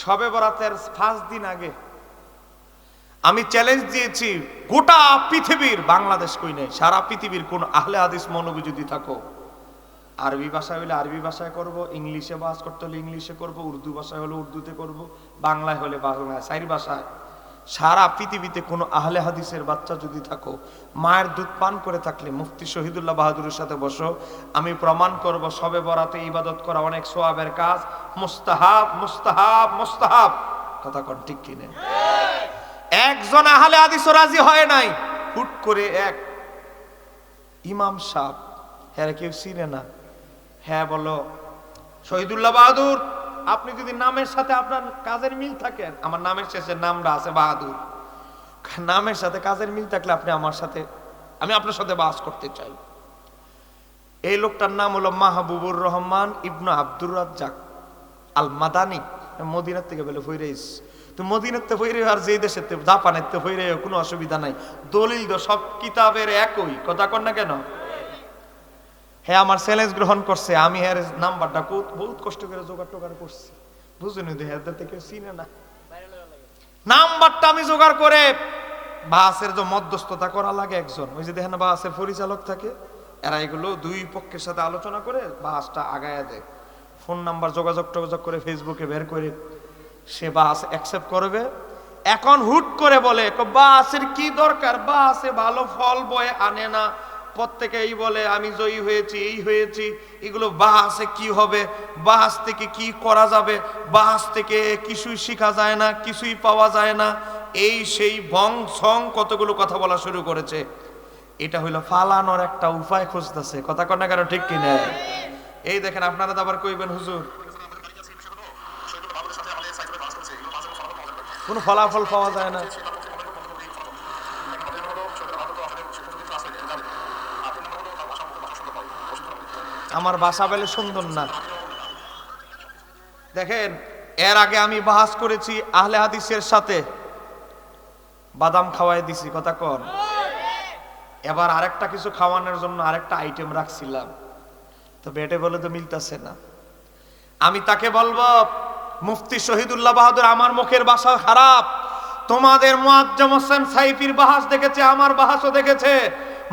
শবে বরাতের 5 দিন আগে, আমি চ্যালেঞ্জ দিয়েছি গোটা পৃথিবীর, বাংলাদেশ কই নাই, সারা পৃথিবীর কোন আহলে হাদিস মৌলবী যদি থাকো, আরবি ভাষা হলে আরবি ভাষায় করব, ইংলিশে বাস করতে হলে ইংলিশে করব, উর্দু ভাষায় হলে উর্দুতে করব, বাংলায় হলে বাংলায়, 4 ভাষায়। সারা পৃথিবীতে কোনো আহলে হাদিসের বাচ্চা যদি থাকো, মায়ের দুধ পান করে থাকলে মুফতি শহীদুল্লাহ বাহাদুরের সাথে বসো, আমি প্রমাণ করব শবে বরাতে ইবাদত করা অনেক সওয়াবের কাজ, মুস্তাহাব মুস্তাহাব মুস্তাহাব। কথা কোন ঠিক কিনা? একজন আহলে হাদিসও রাজি হয় নাই। হুট করে এক ইমাম সাহেব, হ্যাঁ কেউ চিনে না, হ্যাঁ বলো শহীদুল্লাহ বাহাদুর, আপনি যদি নামের সাথে আপনার কাজের মিল থাকেন, আমার নামের শেষে নামটা আছে বাহাদুর, নামের সাথে কাজের মিল থাকলে আপনি আমার সাথে, আমি আপনার সাথে বাস করতে চাই। এই লোকটার নাম হলো মাহবুবুর রহমান ইবনু আব্দুর রাজ্জাক আল মাদানি। মদিনার থেকে বলে ফইরাইস, তো মদিনার থেকে ফইরে আর যেই দেশের থেকে, জাপানের থেকে ফইরে, কোনো অসুবিধা নাই। দলিল তো সব কিতাবের একই, কথা কর না কেন? হ্যাঁ আমার চ্যালেঞ্জ গ্রহণ করছে, আমি হ্যাঁ নাম্বারটা বহুত কষ্ট করে জোগাড় টোগাড় করছি, বুঝুন কেউ চিনে না। নাম্বারটা আমি জোগাড় করে, বাসের যে মধ্যস্থতা করা লাগে একজন, ওই যে দেখেন বাসের পরিচালক থাকে, এরা এগুলো দুই পক্ষের সাথে আলোচনা করে বাসটা আগায়া দেয়। ফোন নাম্বার যোগাযোগ টোগাযোগ করে ফেসবুকে বের করে সে বাস অ্যাকসেপ্ট করবে। এখন হুট করে বলে বাসের কি দরকার, বাসে ভালো ফল বয়ে আনে না, প্রত্যেকেই বলে আমি জয়ী হয়েছি, এই হয়েছি, এগুলো বাহাসে কি হবে, বাহাস থেকে কি করা যাবে, বাহাস থেকে কিছুই শেখা যায় না, কিছুই পাওয়া যায় না, এই সেই বং সং কতগুলো কথা বলা শুরু করেছে। এটা হইলো ফালানোর একটা উপায় খুঁজতেছে, কথা কন্যা কেন ঠিক কিনা? এই দেখেন আপনারা তো আবার কইবেন হুজুর কোনো ফলাফল পাওয়া যায় না। আমার বাসা বলে সুন্দর না। দেখেন এর আগে আমি বাহাস করেছি আহলে হাদিসের সাথে, বাদাম খাওয়াই দিছি, কথা কর, এবার আরেকটা কিছু খাওয়ানোর জন্য আরেকটা আইটেম রাখছিলাম, তো বেটে বলে তো মিলতেছে না। আমি তাকে বলবো, মুফতি শহীদুল্লাহ বাহাদুর, আমার মুখের ভাষা খারাপ, তোমাদের মুআজ্জম হোসেন সাইফির বাহাস দেখেছে, আমার বাহাসও দেখেছে,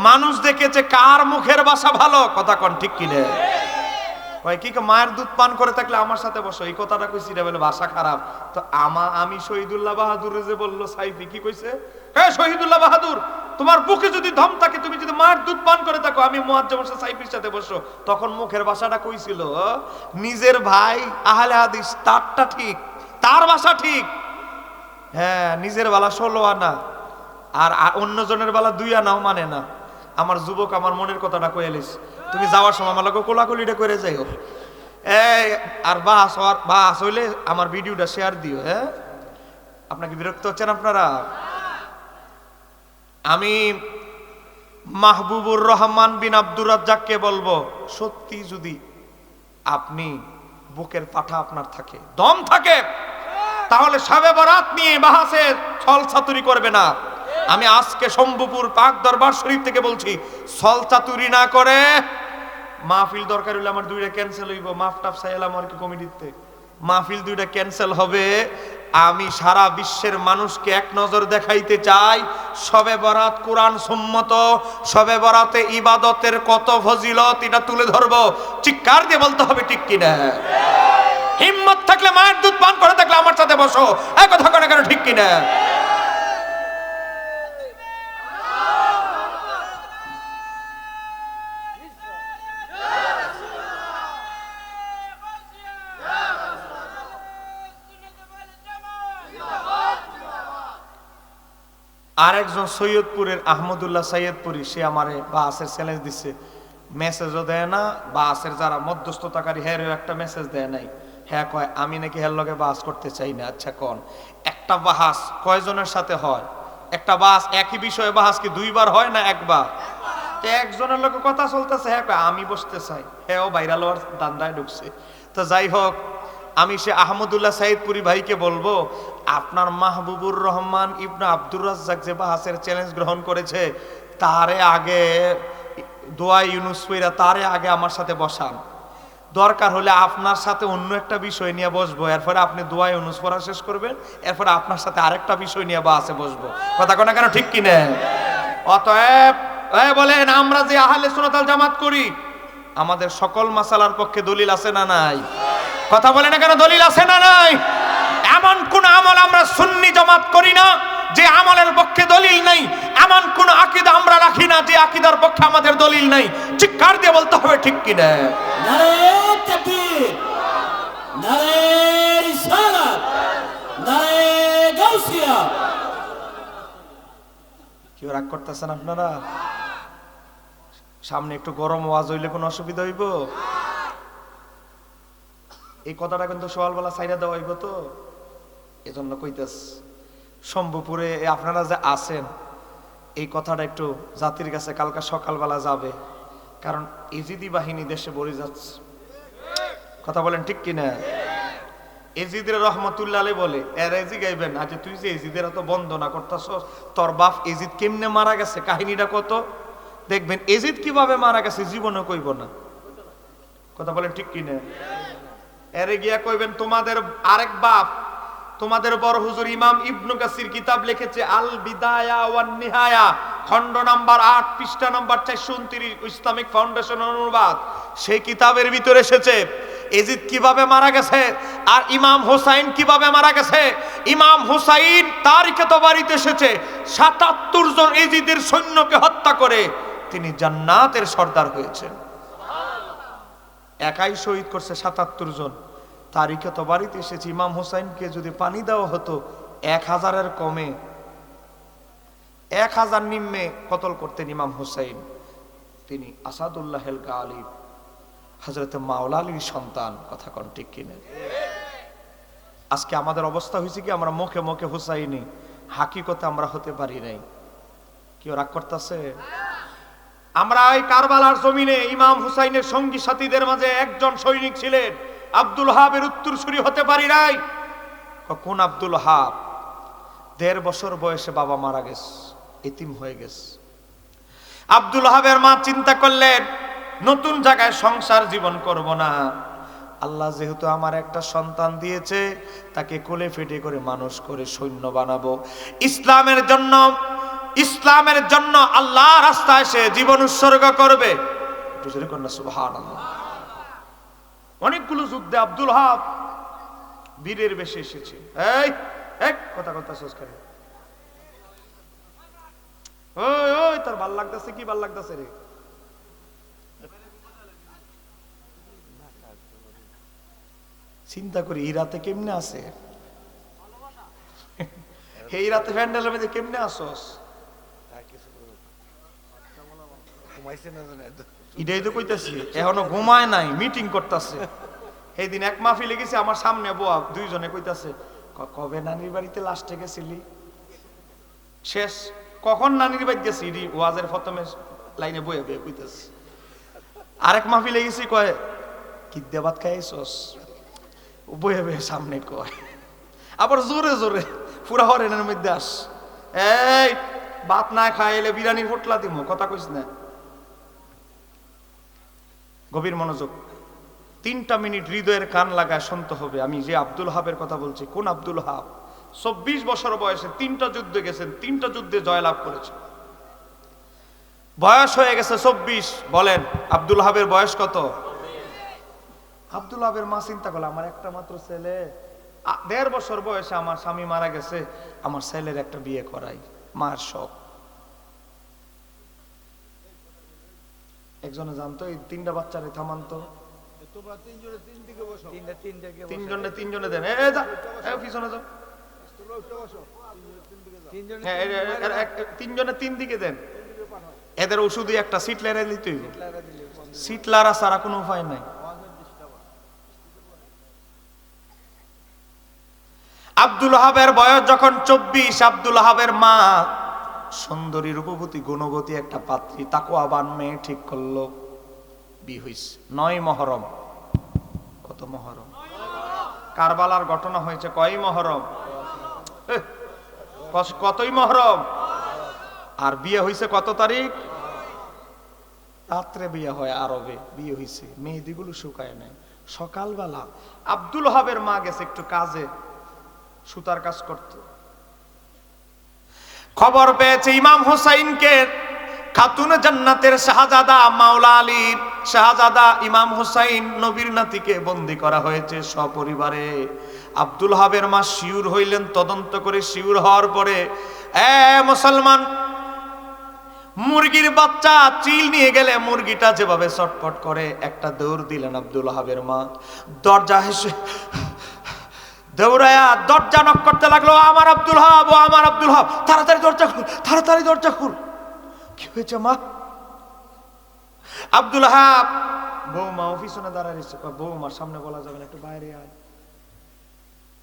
মানুষ দেখেছে, কার মুখের ভাষা ভালো? কথা কোন ঠিক কিনে? কয় কি মায়ের দুধ পান করে থাকলে আমার সাথে বসো, এই কথাটা কইছি রে, বলে ভাষা খারাপ। তো আমি শহীদুল্লাহ বাহাদুর যে বললো সাইফি কি কইছে, শহীদুল্লাহ বাহাদুর, তোমার বুকে যদি দম থাকে, তুমি যদি মায়ের দুধ পান করে থাকো, আমি মুআজ্জম হোসেন সাইফির সাথে বসো। তখন মুখের ভাষাটা কইছিল নিজের ভাই আহলে হাদিস, তারটা ঠিক, তার ভাষা ঠিক, হ্যাঁ, নিজের বেলা 16 আনা আর অন্যজনের বেলা 2 আনাও মানে না। আমার যুবক আমার মনের কথাটা কইলিস, তুমি যাওয়ার সময় আমার লোক কোলাকুলিটা করে যাইও, আর বাস হইলে আমার ভিডিওটা শেয়ার দিও। হ্যাঁ, আপনাকে বিরক্ত হচ্ছেন আপনারা? আমি মাহবুবুর রহমান বিন আব্দুর রাজ্জাককে বলবো, সত্যি যদি আপনি বুকের পাঠা আপনার থাকে, দম থাকে, তাহলে শবে বরাত নিয়ে বাহাসে ছল ছাতুরি করবে না। আমি আজকে শম্ভুপুর পাক দরবার শরীফ থেকে বলছি, ছল চাতুরি না করে মাহফিল দরকার হইলে আমার 2টা ক্যান্সেল হইব, মাফটাফ চাইলাম আর কি কমিটিতে, মাহফিল 2টা ক্যান্সেল হবে। আমি সারা বিশ্বের মানুষকে এক নজর দেখাইতে চাই, শবে বরাত কোরআন সম্মত, শবে বরাতে ইবাদতের কত ফজিলত এটা তুলে ধরবো, চিৎকার দিয়ে বলতে হবে ঠিক কিনা? হিম্মত থাকলে মায়ের দুধ পান করে থাকলে আমার সাথে বসো, এক কথা কেন কেন ঠিক কিনা? আরেকজন সৈয়দপুরের আহমদুল্লাহ সৈয়দপুরি, সে আমারে বাসের চ্যালেঞ্জ দিচ্ছে, মেসেজও দেয় না, বাসের যারা মধ্যস্থতাকারী হ্যাঁ একটা মেসেজ দেয় নাই। হ্যাঁ কয় আমি নাকি হের লগে বাস করতে চাই না। আচ্ছা কোন একটা বাহাস কয়জনের সাথে হয়? একটা বাস একই বিষয়ে বাহাস কি 2বার হয় না 1বার? একজনের লোক কথা চলতেছে, হ্যাঁ কয় আমি বসতে চাই, হ্যাঁ ও ভাইরাল হওয়ার দান্দায় ঢুকছে। তো যাই হোক, আমি সে আহমদুল্লাহ সৈয়দপুরি ভাইকে বলবো, আপনার মাহবুবুর রহমান ইবনে আব্দুর রাজ্জাক যে বাহাসের চ্যালেঞ্জ গ্রহণ করেছে, তারে আগে দোয়া ইউনুস পইরা তারে আগে আমার সাথে বসান, দরকার হলে আপনার সাথে অন্য একটা বিষয় নিয়ে বসবো, এরপরে আপনি দোয়া ইউনুস পড়া শেষ করবেন, এরপরে আপনার সাথে আরেকটা বিষয় নিয়ে বাসে বসবো। কথা কোনা কেন ঠিক কিনা? অতএব বলেন, আমরা যে আহলে সুন্নাত ওয়াল জামাত করি, আমাদের সকল মাসালার পক্ষে দলিল আছে না নাই? কথা বলে না কেন, দলিল আছে না নাই? এমন কোন আমল আমরা সুন্নি জামাত করি না যে আমলের পক্ষে দলিল নাই, এমন কোন আকীদা আমরা রাখি না যে আকীদার পক্ষে আমাদের দলিল নাই। চিৎকার দিয়ে বলতে হবে ঠিক কিনা? নারে তাকবীর, নারে রিসালাত, নারে গাউসিয়া। কি রাগ করতেছেন আপনারা? সামনে একটু গরম ওয়াজ হইলে কোনো অসুবিধা হইব? এই কথাটা কিন্তু সকালবেলা সাইডা দেওয়া হইব, তো এজন্য কইতেছ। শম্ভুপুরে আপনারা যে আছেন, এই কথাটা একটু জাতির কাছে কালকে সকালবেলা যাবে, কারণ ইজিদি বাহিনী দেশে ভরে যাচ্ছে। কথা বলেন ঠিক কিনা? এজিদের রহমতুল্লাহ আলাইহি বলে, এর এজি গাইবেন আজ তুই যে এজিদের এত বন্দনা করতেছ, তোর বাপ এজিদ কেমনে মারা গেছে কাহিনীটা কত, দেখবেন এজিদ কিভাবে মারা গেছে জীবনে কইব না। কথা বলেন ঠিক কিনা? এরে গিয়া কইবেন তোমাদের আরেক বাপ, তোমাদের বড় হুজুর ইমাম ইবনু কাসির কিতাব লিখেছে আল বিদায়া ওয়ান নিহায়া, খণ্ড নাম্বার 8 পৃষ্ঠা নাম্বার 429, ইসলামিক ফাউন্ডেশন অনুবাদ। সেই কিতাবের ভিতরে এসেছে এজিদ কিভাবে মারা গেছে আর ইমাম হুসাইন কিভাবে মারা গেছে। ইমাম হুসাইন তারিখে তবারিতে এসেছে 77 জন এজিদের সৈন্যকে হত্যা করে তিনি জান্নাতের সর্দার হয়েছেন। একাই শহীদ করছে 77 জন। তারিখে তবারিতে এসেছে ইমাম হুসাইনকে যদি পানি দেওয়া হতো 1000-এর কমে, 1000 নিম্নে কতল করতেন ইমাম হুসাইন। তিনি আসাদুল্লাহ আল গালিব, হযরত মাওলা আলীর সন্তান। কথা কোন ঠিক কিনা? আজকে আমাদের অবস্থা হয়েছে কি, আমরা মুখে মুখে হুসাইনি, হাকিকতে আমরা হতে পারি নাই। কেউ রাগ করতেছে? আমরা ওই কারবালার জমিনে ইমাম হুসাইনের সঙ্গী সাথীদের মাঝে একজন সৈনিক ছিলেন, আব্দুল ওহাবের উত্তরসূরি হতে পারি নাই। কোন আব্দুল ওহাব? 1.5 বছর বয়সে বাবা মারা গেছে, এতিম হয়ে গেছে। আব্দুল ওহাবের মা চিন্তা করলেন নতুন জায়গায় সংসার জীবন করব না, আল্লাহ যেহেতু আমার একটা সন্তান দিয়েছে তাকে কোলে ফেটে করে মানুষ করে সৈন্য বানাবো, ইসলামের জন্য আল্লাহ রাস্তায় সে জীবন উৎসর্গ করবে। সুবহানাল্লাহ। অনেকগুলো যুদ্ধে আব্দুল ওহাব বীরের বেশে এসেছে। এই কথা শেষ করে ওই তার ভাল লাগতেছে, কি ভাল লাগতেছে রে? চিন্তা করি এই রাতে কেমনে আছে, এই রাতে প্যান্ডেলের মধ্যে কেমনে আসস? এটাই তো কইতাছি, এখনো ঘুমায় নাই, মিটিং করতেছে। এই দিন এক মাহফিলে গেছি, আমার সামনে বোয়া দুইজনে কইতাছে কবে নানির বাড়িতে লাস্টে গেছিলি? শেষ কখন নানির বাড়ি গেছি ওয়াজের প্রথমে লাইনে বয়ে বয়ে কইতাছে। আরেক মাহফিলে গেছি, কয় কি দেবাত খাইছস? বয়ে বয়ে সামনে কয়, আবার জোরে জোরে পুরা হরেনের মধ্যে আস, এই ভাত না খাইলে বিরিয়ানির হোটলা দিব, কথা কইস না। গভীর মনোযোগ, 3টা মিনিট হৃদয়ের কান লাগায় শুনতে হবে। আমি যে আব্দুল ওহাবের কথা বলছি, কোন আব্দুল ওহাব? 24 বছর বয়সে 3টা যুদ্ধে গেছেন, 3টা যুদ্ধে জয়লাভ করেছেন। বয়স হয়ে গেছে 24। বলেন আব্দুল ওহাবের বয়স কত? আব্দুল ওহাবের মা চিন্তা করলো, আমার একটা মাত্র ছেলে, 1.5 বছর বয়সে আমার স্বামী মারা গেছে, আমার ছেলের একটা বিয়ে করাই, মার শখ। একজনে জানতো এই 3টা বাচ্চারে থামান্ত, তিনজনে দেন, পিছনে যাও, তিনজনে 3 দিকে দেন। এদের ওষুধই একটা, সিট লারা দিতে হইব, সিট লারা ছাড়া কোনো উপায় নাই। আব্দুল ওহাবের বয়স যখন 24, আব্দুল ওহাবের মা সুন্দরী রূপবতী গুণবতী একটা পাত্রী তাকওয়াবান মেয়ে ঠিক করলো, বিয়ে হইছে 9 মহরম। কত মহরম? কারবালার ঘটনা হয়েছে কয় মহরম? কতই মহরম? আর বিয়ে হইছে কত তারিখ? রাত্রে বিয়ে হয়, আরবে বিয়ে হইছে, মেহেদিগুলো শুকায় নাই। সকালবেলা আব্দুল ওহাবের মা গেছে একটু কাজে, সুতার কাজ করত, খবর পেয়েছে ইমাম হুসাইনকে, খাতুন জান্নাতের শাহজাদা, মাওলা আলীর শাহজাদা ইমাম হুসাইন নবীর নাতিকে বন্দী করা হয়েছে সপরিবারে। আব্দুল ওহাবের মা শিউর হইলেন, তদন্ত করে শিউর হওয়ার পরে, মুসলমান, মুরগির বাচ্চা চিল নিয়ে গেলে মুরগিটা যেভাবে ছটফট করে, একটা দৌড় দিলেন আব্দুল ওহাবের মা। দরজা হেসে দৌড়ায়া দরজা নক করতে লাগলো, আমার আব্দুল ওহাব, ও আমার আব্দুল ওহাব, তাড়াতাড়ি দরজা খুল, তাড়াতাড়ি দরজা খুল। কি হয়েছে মা? আব্দুল ওহাব, বৌমা অফিসনে দাঁড়ায় রয়েছে, বৌমার সামনে বলা যাবে না, একটু বাইরে আয়।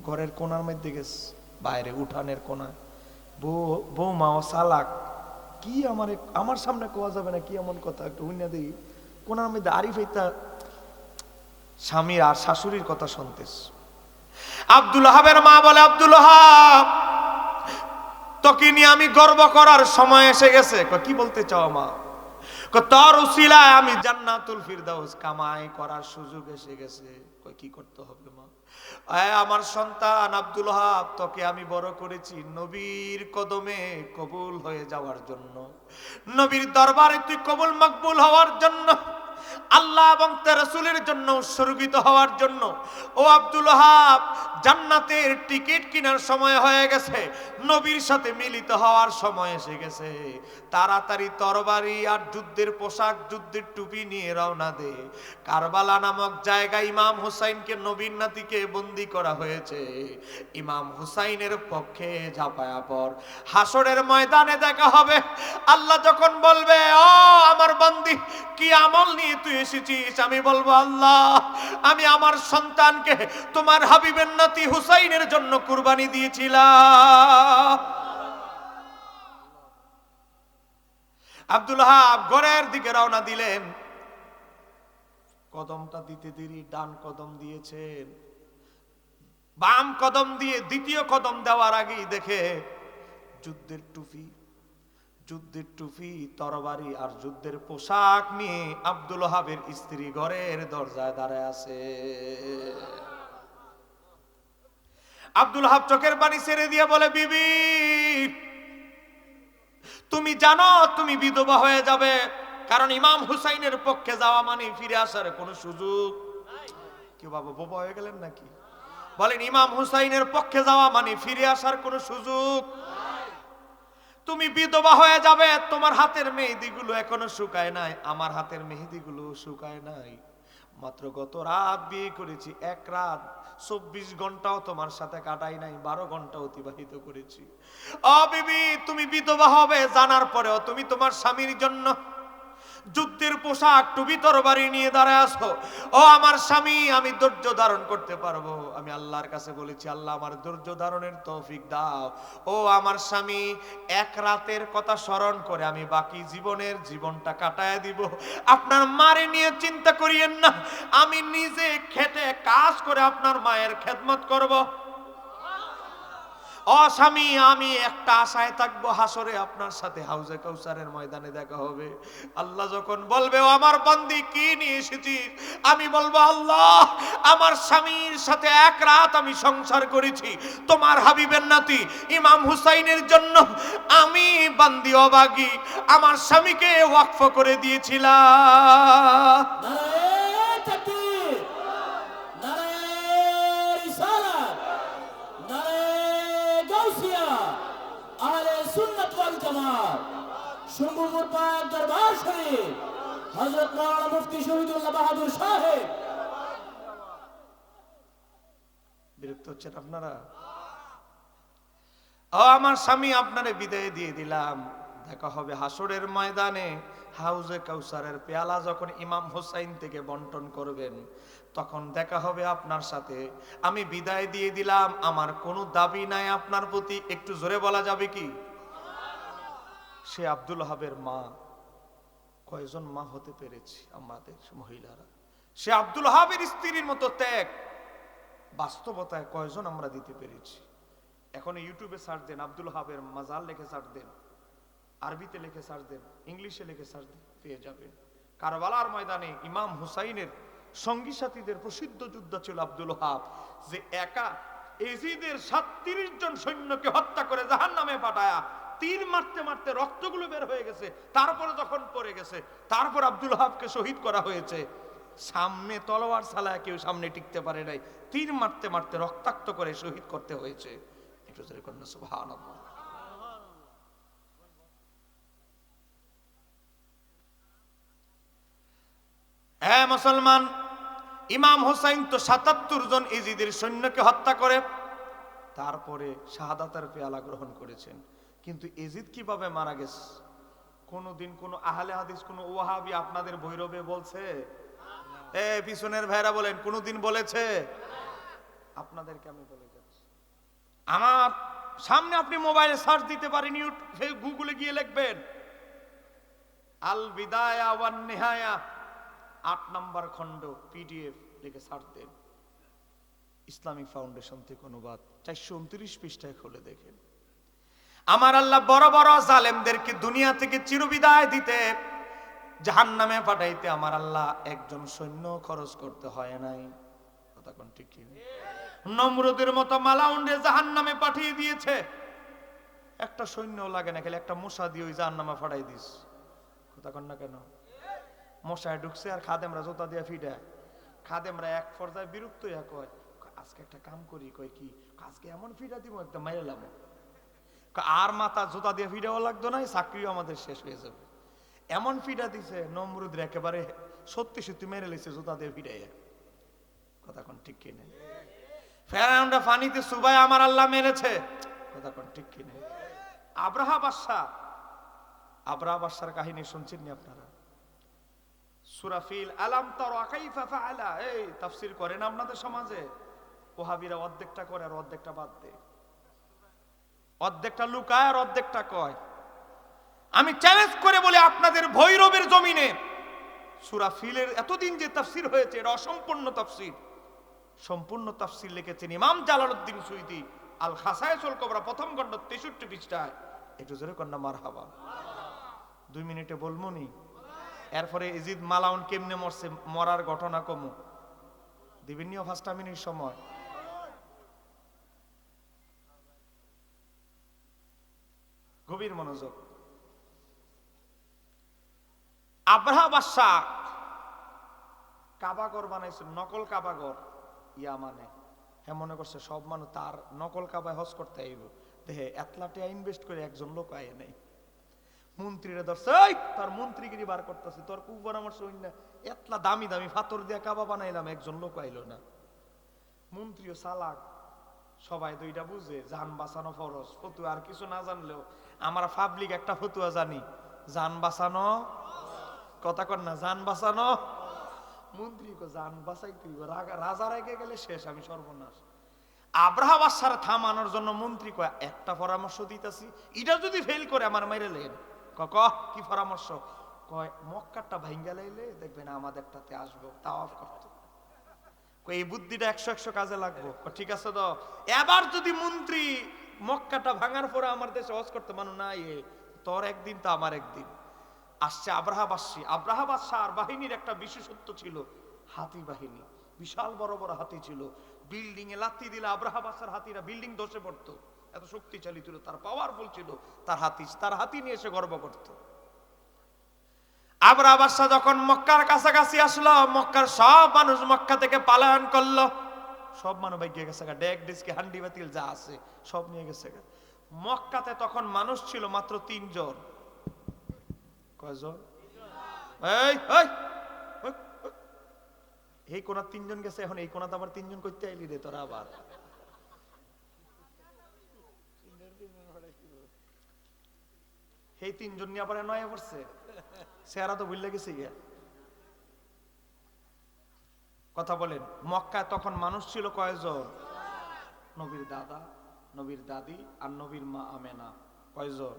ঘরের কোনার মধ্যে গেছে, বাইরে উঠানের কোনায়। বৌমা ও চালাক, কি আমার সামনে কোয়া যাবে না, কি এমন কথা, একটু হুইনা দিই। কোনার মধ্যে আরিফ এইটা স্বামী আর শাশুড়ির কথা শুনতেছ। আব্দুল ওহাবের মা বলে, আব্দুল ওহাব, তোকে নিয়ে আমি গর্ব করার সময় এসে গেছে। কি বলতে চাও মা? তোর উসিলায় আমি জান্নাতুল ফিরদাউস কামাই করার সুযোগ এসে গেছে। কি করতে হবে মা? আমার সন্তান আব্দুল ওহাব, তোকে আমি বড় করেছি নবীর কদমে কবুল হয়ে যাওয়ার জন্য, নবীর দরবারে তুই কবুল মকবুল হওয়ার জন্য, আল্লাহ এবং তার রাসূলের জন্য উৎসর্গিত হওয়ার জন্য। ও আব্দুল ওহাব, জান্নাতের টিকিট কেনার সময় হয়ে গেছে, নবীর সাথে মিলিত হওয়ার সময় এসে গেছে। তাড়াতাড়ি তরবারি আর যুদ্ধের পোশাক, যুদ্ধের টুপি নিয়ে রওনা দে। কারবালা নামক জায়গায় ইমাম হুসাইনকে, নবীর নাতিকে বন্দী করা হয়েছে। ইমাম হুসাইনের পক্ষে ঝাঁপায়া পড়, হাসরের ময়দানে দেখা হবে। আল্লাহ যখন বলবে, ও আমার বান্দি, কি আমল নিয়ে তুই এসেছিস? আমি বলবো, আল্লাহ, আমি আমার সন্তানকে তোমার হাবিবের নাতি হুসাইনের জন্য কুরবানি দিয়েছিলাম। আব্দুল ওহাব ঘরের দিকে রওনা দিলেন। কদমটা দিতে দেরি, ডান কদম দিয়েছেন, বাম কদম দিয়ে দ্বিতীয় কদম দেওয়ার আগেই দেখে যুদ্ধের টুপি, যুদ্ধের টুপি তরবারি আর যুদ্ধের পোশাক নিয়ে আব্দুল ওহাবের স্ত্রী ঘরের দরজায় দাঁড়ায় আছে। আব্দুল ওহাব চোখের পানি ছেড়ে দিয়ে বলে, বিবি তুমি জানো তুমি বিধবা হয়ে যাবে, কারণ ইমাম হুসাইনের পক্ষে যাওয়া মানে ফিরে আসার কোনো সুযোগ। কেউ বাবা বোবা হয়ে গেলেন নাকি? বলেন ইমাম হুসাইনের পক্ষে যাওয়া মানে ফিরে আসার কোনো সুযোগ। তুমি বিধবা হয়ে যাবে, তোমার হাতের মেহেদিগুলো এখনো শুকায় নাই, আমার হাতের মেহেদিগুলো শুকায় নাই। মাত্র গত রাত বিয়ে করেছি, এক রাত 24 ঘন্টাও তোমার সাথে কাটাই নাই, 12 ঘন্টা অতিবাহিত করেছি। ও বিবি তুমি বিধবা হবে জানার পরেও তুমি তোমার স্বামীর জন্য যুদ্ধের পোশাক টুপি তরবারি নিয়ে দাঁড়ায় আছো। ও আমার স্বামী, আমি ধৈর্য ধারণ করতে পারবো। আমি আল্লাহর কাছে বলেছি, আল্লাহ আমার ধৈর্য ধারণের তৌফিক দাও। ও আমার স্বামী, এক রাতের কথা স্মরণ করে আমি বাকি জীবনটা কাটায় দিব। আপনার মারে নিয়ে চিন্তা করিয়েন না, আমি নিজে খেটে কাজ করে আপনার মায়ের খেদমত করব। ও স্বামী, আমি একটা আশায় থাকবো, হাসরে আপনার সাথে হাউজে কাউসারের ময়দানে দেখা হবে। আল্লাহ যখন বলবে, ও আমার বান্দি কি নিয়ে এসেছিস, আমি বলবো, আল্লাহ আমার স্বামীর সাথে এক রাত আমি সংসার করেছি, তোমার হাবিবের নাতি ইমাম হুসাইনের জন্য আমি বান্দি অবাগী আমার স্বামীকে ওয়াকফ করে দিয়েছিলাম। নারায়ে তাকবীর, নারায়ে রিসালাত, নারায়ে গাউসিয়া, আহলে সুন্নাত ওয়াল জামাত, শম্ভুপুর পাক দরবার শরীফ, হযরত মাওলানা মুফতি শহীদুল্লাহ বাহাদুর সাহেব। বিরক্ত হচ্ছেন আপনারা? ও আমার স্বামী, আপনারে বিদায় দিয়ে দিলাম, দেখা হবে হাসরের ময়দানে। হাউজে কাউসারের পেয়ালা যখন ইমাম হুসাইন থেকে বন্টন করবেন, তখন দেখা হবে আপনার সাথে। আমি বিদায় দিয়ে দিলাম, আমার কোনো দাবি নাই আপনার প্রতি। একটু জোরে বলা যাবে কি? সে আব্দুল ওহাবের মা, কয়জন মা হতে পেরেছি আমাদের মহিলারা? সে আব্দুল ওহাবের স্ত্রীর মতো ত্যাগ বাস্তবতায় কয়জন আমরা দিতে পেরেছি? এখন ইউটিউবে সার্চ দেন, আব্দুল ওহাবের মাজার লিখে সার্চ দেন, আরবিতে লিখে সার্চ দেন, ইংলিশে লিখে সার্চ দেন, পেয়ে যাবেন। কারবালার ময়দানে ইমাম হুসাইনের সঙ্গী সাথীদের প্রসিদ্ধ যোদ্ধা ছিল আব্দুল ওহাব, যে একা এজিদের 37 জন সৈন্যকে হত্যা করে জাহান্নামে পাঠায়া তীর মারতে মারতে রক্তগুলো বের হয়ে গেছে। তারপরে যখন পড়ে গেছে, তারপর আব্দুল ওহাবকে শহীদ করা হয়েছে। সামনে তলোয়ার চালায় কেউ সামনে টিকতে পারে নাই, তীর মারতে মারতে রক্তাক্ত করে শহীদ করতে হয়েছে। একটু জোরে কন্যা সুবহানাল্লাহ। হ্যাঁ মুসলমান, ইমাম হুসাইন তো 77 জন ইজিদের সৈন্যকে হত্যা করে তারপরে শাহাদাতের পেয়ালা গ্রহণ করেছেন। কিন্তু ইজিদ কিভাবে মারা গেছে কোনদিন কোন আহলে হাদিস, কোন ওয়াহাবি আপনাদের ভৈরবে বলছে? পিছনের ভাইরা বলেন, কোনদিন বলেছে? আপনাদেরকে আমি বলে যাচ্ছি, আমার সামনে আপনি মোবাইলে সার্চ দিতে পারেন, গুগলে গিয়ে লিখবেন আল বিদায়া ওয়ান নিহায়া 8 নম্বর খণ্ড পিডিএফ লিখে সার্চ দেন, ইসলামিক ফাউন্ডেশন থেকে অনুবাদ, 429 পৃষ্ঠায় খুলে দেখেন। আমার আল্লাহ বড় বড় জালেমদেরকে দুনিয়া থেকে চিরবিদায় দিতে, জাহান্নামে পাঠাইতে আমার আল্লাহ একজন সৈন্য খরচ করতে হয় নাই। কথা কোন ঠিক কি? নমরুদের মতো মালাউন্ডে জাহান্নামে পাঠিয়ে দিয়েছে, একটা সৈন্য লাগে না, খালি একটা মশা দিয়ে ওই জাহান্নামে পাঠাই দিস। কথা কোন না কেন? মশায় ঢুকছে আর খাদেমরা জোতা দিয়ে ফিডায়। খাদেমরা এক পর্যায়ে বিরক্ত হইয়া কয়, আজকে একটা কাম করি। কয় কি? আজকে এমন ফিডা দিব একদম মাইলাম, আর মাথা জোতা দিয়ে ফিডাও লাগতো না, চাকরিও আমাদের শেষ হয়ে যাবে। এমন ফিডা দিছে, নমরুদের একেবারে সত্যি সত্যি মেরে লেছে জোতা দিয়ে ফিডাইয়া। কথা কোন ঠিক কিনে? ফেরাউনটা পানিতে সুবাই আমার আল্লাহ মেরেছে। কথা কোন ঠিক কিনে? আব্রাহা বাদশার কাহিনী শুনছেন নি আপনারা? সূরা ফিল, আলাম তারা কাইফা ফাআলা, এই তাফসীর করেন আপনাদের সমাজে? ওহাবিরা অর্ধেকটা করে আর অর্ধেকটা বাদ দেয়, অর্ধেকটা লুকায় আর অর্ধেকটা কয়। আমি চ্যালেঞ্জ করে বলি, আপনাদের ভৈরবের জমিনে সূরা ফিলের এতদিন যে তাফসীর হয়েছে, এটা অসম্পূর্ণ তাফসীর। সম্পূর্ণ তাফসীর লিখেছেন ইমাম জালালউদ্দিন সুয়ুতী আল খাসায়েসুল কুবরা, প্রথম খণ্ড 63 পৃষ্ঠায়। একটু জোরে কন্যা মারহাবা। 2 মিনিটে বলবো নি? এরপরে ইজিদ মালাউন কেমনে মরছে, মরার ঘটনা কমু দিবেন নিও 5 মিনিট সময়। গভীর মনোযোগ। আব্রাহা বাদশা কাবাগর বানাইছে, নকল কাবাগর। মানে হ্যাঁ মনে করছে সব মানুষ তার নকল কাবায় হজ করতে আইব, দেখে এতলাটে ইনভেস্ট করে একজন লোক আয় নাই। মন্ত্রীরা ধরছে, তার মন্ত্রীগিরি বার করতেছে, তোর খুব পরামর্শ হইন না, এতলা দামি দামি পাথর দিয়া কাবা বানাইলাম, একজন লোক আইলো না। মন্ত্রীও চালাক, সবাই দুইটা বুঝে জান বাঁচানো ফরজ, ফতুয়া আর কিছু না জানলেও আমরা পাবলিক একটা ফতুয়া জানি, জান বাঁচানো, কথা কর না, জান বাঁচানো। মন্ত্রী কো জান বাঁচাই তুই, রাজা রেগে গেলে শেষ, আমি সর্বনাশ। আব্রাহা বাদশার থামানোর জন্য মন্ত্রী কয় একটা পরামর্শ দিতেছি, এটা যদি ফেল করে আমার মাইরে লেন। কি পরামর্শ? কয় মক্কাটা ভাঙ্গা লাইলে দেখবেন আমাদেরটাতে আসবো, তাওয়াফ করতে। এই বুদ্ধিটা 100 কাজে লাগবো। ঠিক আছে তো, এবার যদি মন্ত্রী মক্কাটা ভাঙার পরে আমার দেশে হজ করতে মানু না, তোর একদিন তো আমার একদিন। আসছে আব্রাহা বাদশার বাহিনীর একটা বিশেষত্ব ছিল, হাতি বাহিনী, বিশাল বড় বড় হাতি ছিল। বিল্ডিং এ লাথি দিলে আব্রাহা বাদশার হাতিরা বিল্ডিং ধসে পড়তো, এত শক্তিশালী ছিল, তার পাওয়ারফুল ছিল তার হাতি নিয়ে এসে গর্ব করত। আব্রাহা বাদশা যখন মক্কার কাছাকাছি আসলো, মক্কার সব মানুষ মক্কা থেকে পলায়ন করলো, সব মানুষ ভাগ্যে গেছে, ডেক ডিস্কে হান্ডি বাতিল যা আছে সব নিয়ে গেছে। মক্কাতে তখন মানুষ ছিল মাত্র 3 জন। কয়জন? এই কোনা 3 জন গেছে, এখন এই কোনাতে আবার 3 জন করতে আইলি রে তোরা। আবার এই 3 জন নিয়ে আবার নয় পড়ছে, চেহারা তো ভুলে গেছে গিয়া। কথা বলেন, মক্কায় তখন মানুষ ছিল কয়জন? নবীর দাদা, নবীর দাদি আর নবীর মা আমেনা। কয়জন?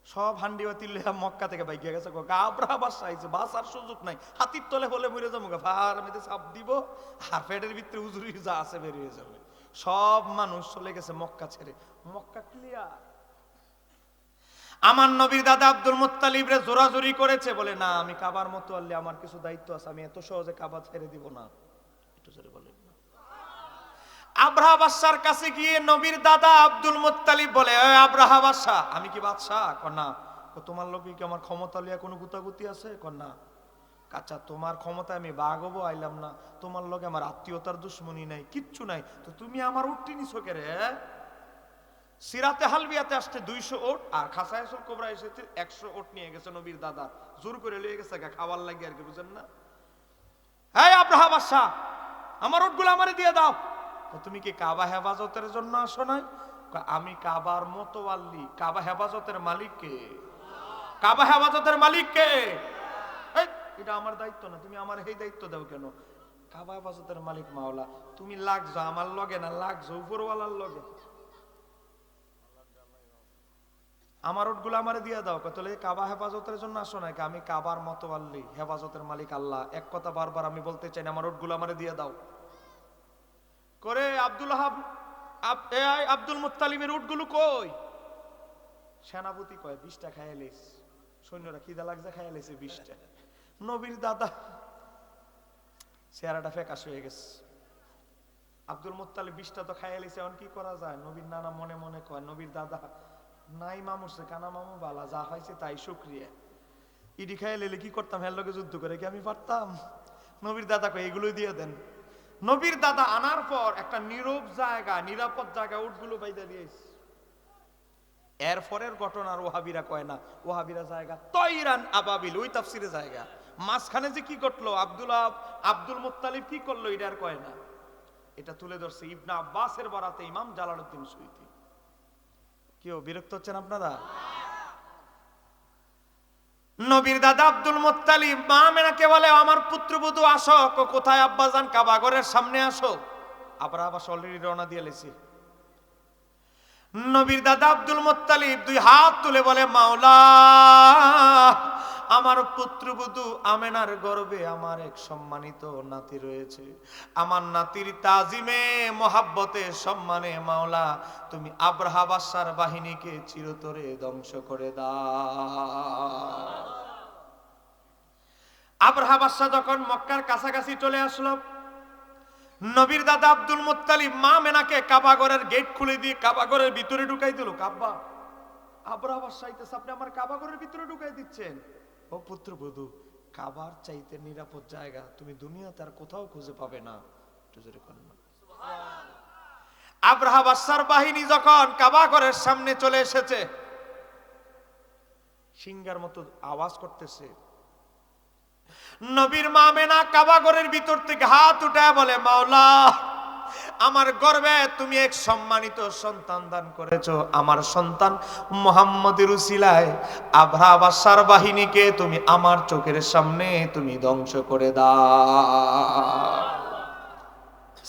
সব হান্ডি বাতিল মক্কা থেকে বাইকে গেছে। আব্রাহা বাদশা আইছে, বাঁচার সুযোগ নাই, হাতির তলে বলে মরে যাবো, ফার মেতে চাপ দিব আর পেটের ভিতরে উজুরি যা আছে বেরিয়ে যাবে। সব মানুষ চলে গেছে মক্কা ছেড়ে। মক্কা ক্লিয়ার। আমার নবীর দাদা আব্দুল মুত্তালিব রে জোরাজুরি করেছে, বলে না আমি কাবার মতো আল্লে আমার কিছু দায়িত্ব আছে, আমি এত সহজে কাবা ছেড়ে দিব না। একটু জোরে বলেন। আব্রাহা বাদশার কাছে গিয়ে নবীর দাদা আব্দুল মুত্তালিব বলে, আব্রাহা বাদশা আমি কি বাদশা? কন্যা তোমার লোকে কি আমার ক্ষমতা লিয়া কোনো গুতাগুতি আছে? কন্যা আচ্ছা তোমার ক্ষমতায় আমি বাগবো আইলাম না, তোমার লগে আমার আত্মীয়তার দুশ্মনী নাই, কিচ্ছু নাই, তো তুমি আমার উটটি নিছো কে রে? সিরাতে হালবিয়াতে আসছে 200 ওট, আর খাসায়সুল কোবরা এসেছে 100 ওট নিয়ে গেছে নবীর দাদা, জোর করে লিয়ে গেছে খাবার লাগে আর কি, বুঝেন না? এই আব্রাহা বাদশা আমার ওটগুলো আমারে দিয়ে দাও। তুমি কি কাবা হেফাজতের জন্য আসো নাই? আমি কাবার মোতওয়াল্লি, কাবা হেফাজতের মালিক কে? কাবা হেফাজতের মালিক কে? এটা আমার দায়িত্ব না, তুমি আমার এই দায়িত্ব দাও কেন? কাবা হেফাজতের মালিক মাওলা, তুমি লাগছো আমার লগে না, লাগছো উপরওয়ালার লগে। আমার ওটগুলো আমারে দিয়ে দাও। তাহলে কাবা হেফাজতের জন্য আসো নাই? আমি কাবার মোতওয়াল্লি, হেফাজতের মালিক আল্লাহ, এক কথা বারবার আমি বলতে চাই না, আমার ওটগুলো আমারে দিয়ে দাও। করে আব্দুল মুত্তালিবের উটগুলো কই? সেনাপতি কয় 20টা খাইয়ালিস, সৈন্যরা খিদা লাগছে খাইয়ালিছে 20টা। নবীর দাদা চেহারাটা ফেকাশ হয়ে গেছে। আব্দুল মুত্তালিব 20টা তো খাইয়ালিছে, এখন কি করা যায়? নবীর নানা মনে মনে কয়, নবীর দাদা নাই মামুরছে কানা মামু বালা, যা খাইছে তাই শুকরিয়া। ইডি খাইয়া লেলে কি করতাম, হের লগে যুদ্ধ করে কি আমি পারতাম? নবীর দাদা কয় এগুলোই দিয়ে দেন। নবীর দাদা আনার পর একটা নীরব জায়গা, নিরাপদ জায়গা উটগুলো বাইদা দিয়েছে। এর পরের ঘটনার ওহাবিরা কয় না, ওহাবিরা জায়গা তৈরান আবাবিল, ওই তাফসিরে জায়গা। মাঝখানে যে কি ঘটলো, আব্দুল মুত্তালিব কি করলো, এটা আর কয় না। এটা তুলে ধরছে ইবনে আব্বাসের বরাতে ইমাম জালালউদ্দিন সুয়ুতী। কেউ বিরক্ত হচ্ছেন আপনারা? নবীর দাদা আব্দুল মুত্তালিব মা আমেনাকে বলে, আমার পুত্রবধূ আসো। কোথায় আব্বাজান? কাবা ঘরের সামনে আসো। আব্রাহা বাদশা অলরেডি রওনা দিয়ে লেছে। নবীর দাদা আব্দুল মুত্তালিব 2 হাত তুলে বলে, মাওলা আমার পুত্রবধূ আমেনার গর্ভে আমার এক সম্মানিত নাতি রয়েছে। আমার নাতির তাজিমে মহাব্বতে সম্মানে মাওলা তুমি আব্রাহা বাদশার বাহিনীকে চিরতরে ধ্বংস করে দাও। আব্রাহা বাদশা যখন মক্কার কাছাকাছি চলে আসলো, নবীর দাদা আব্দুল মুত্তালিব মা মেনাকে কাবাগরের গেট খুলে দিয়ে কাবাগরের ভিতরে ঢুকাই দিল। কাব্বা, আব্রাহা বাদশা আইতেছে, আপনি আমার কাবাগরের ভিতরে ঢুকাই দিচ্ছেন? ও পুত্রবধূ, কাবার চাইতে নিরাপদ জায়গা তুমি দুনিয়াতে আর কোথাও খুঁজে পাবে না। একটু জোরে বলেন না। আব্রাহা বাদশার বাহিনী যখন কাবাগরের সামনে চলে এসেছে, সিংহার মতো আওয়াজ করতেছে। নবীর মা মেনা কাবাগরের ভিতর থেকে হাত উঠায় বলে, মাওলা আমার গর্ভে তুমি এক সম্মানিত সন্তান দান করেছো, আমার সন্তান মুহাম্মদের উসিলায় আব্রাহা বাদশার বাহিনীকে তুমি আমার চোখের সামনে তুমি ধ্বংস করে দাও।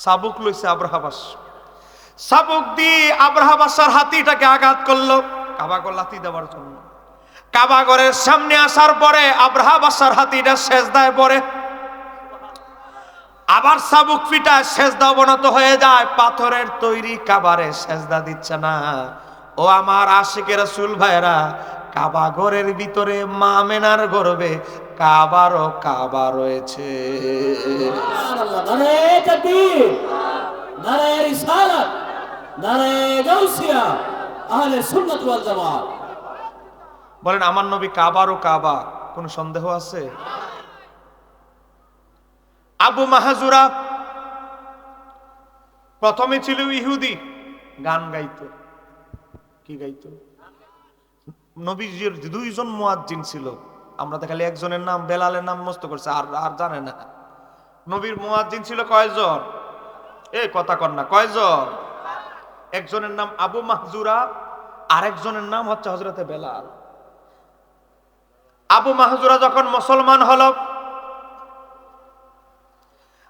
চাবুক লইছে আব্রাহা বাদশা, চাবুক দিয়ে আব্রাহা বাদশার হাতিটাকে আঘাত করলো কাবাগর লাথি দেওয়ার জন্য। কাবাগরের সামনে আসার পরে আব্রাহা বাদশার হাতিটা সেজদায় পড়ে, আবার চাবুক পিটা সেজদা অবনত হয়ে যায়। পাথরের তৈরি কাবারে সেজদা দিচ্ছে না। ও আমার আশিকে রাসূল ভাইরা, কাবাগরের ভিতরে মা মেনার গর্ভে কাবারও কাবা রয়েছে। নারে তাকবীর, নারে রিসালাত, নারে গাউসিয়া, আহলে সুন্নাত ওয়াল জামাত। বলেন আমার নবী কাবারও কাবা, কোনো সন্দেহ আছে? আবু মাহাজুরা প্রথমে ছিল ইহুদি, গান গাইতো। কি গাইতো? নবীজির দুইজন মুয়াজ্জিন ছিল, আমরা তো খালি একজনের নাম বেলালের নাম মস্ত করছে, আর জানে না। নবীর মুয়াজ্জিন ছিল কয়জন? এই কথা কর না, কয়জন? একজনের নাম আবু মাহজুরা, আরেকজনের নাম হচ্ছে হযরতে বেলাল। আবু মাহজুরা যখন মুসলমান হলো,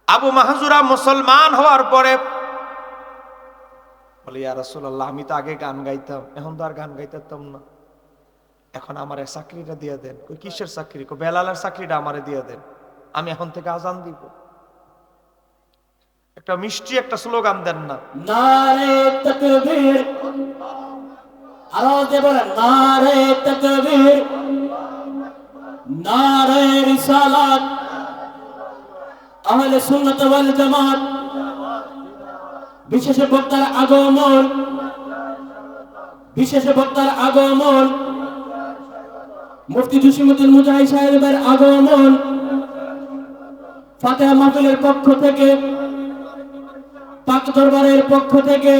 আবু মাহজুরা মুসলমান হওয়ার পরে বলে, ইয়া রাসূলুল্লাহ, আমি তো আগে গান গাইতাম, এখন তো আর গান গাইতাম না, এখন আমার এই চাকরিটা দিয়ে দেন। কই কিসের চাকরি? কই বেলালের চাকরিটা আমারে দিয়ে দেন, আমি এখন থেকে আজান দিব। একটা মিষ্টি একটা স্লোগান দেন না। নারে তাকবীর, আওয়াজে বলেন নারে তাকবীর, নারে রিসালাত, আহলে সুন্নাত ওয়াল জামাত। বিশেষ বক্তার আগমন, বিশেষ বক্তার আগমন, মুফতি জসিমউদ্দিন মুজাহিদ সাহেবের আগমন, ফাতিহা মাহফিলের পক্ষ থেকে, পাক দরবারের পক্ষ থেকে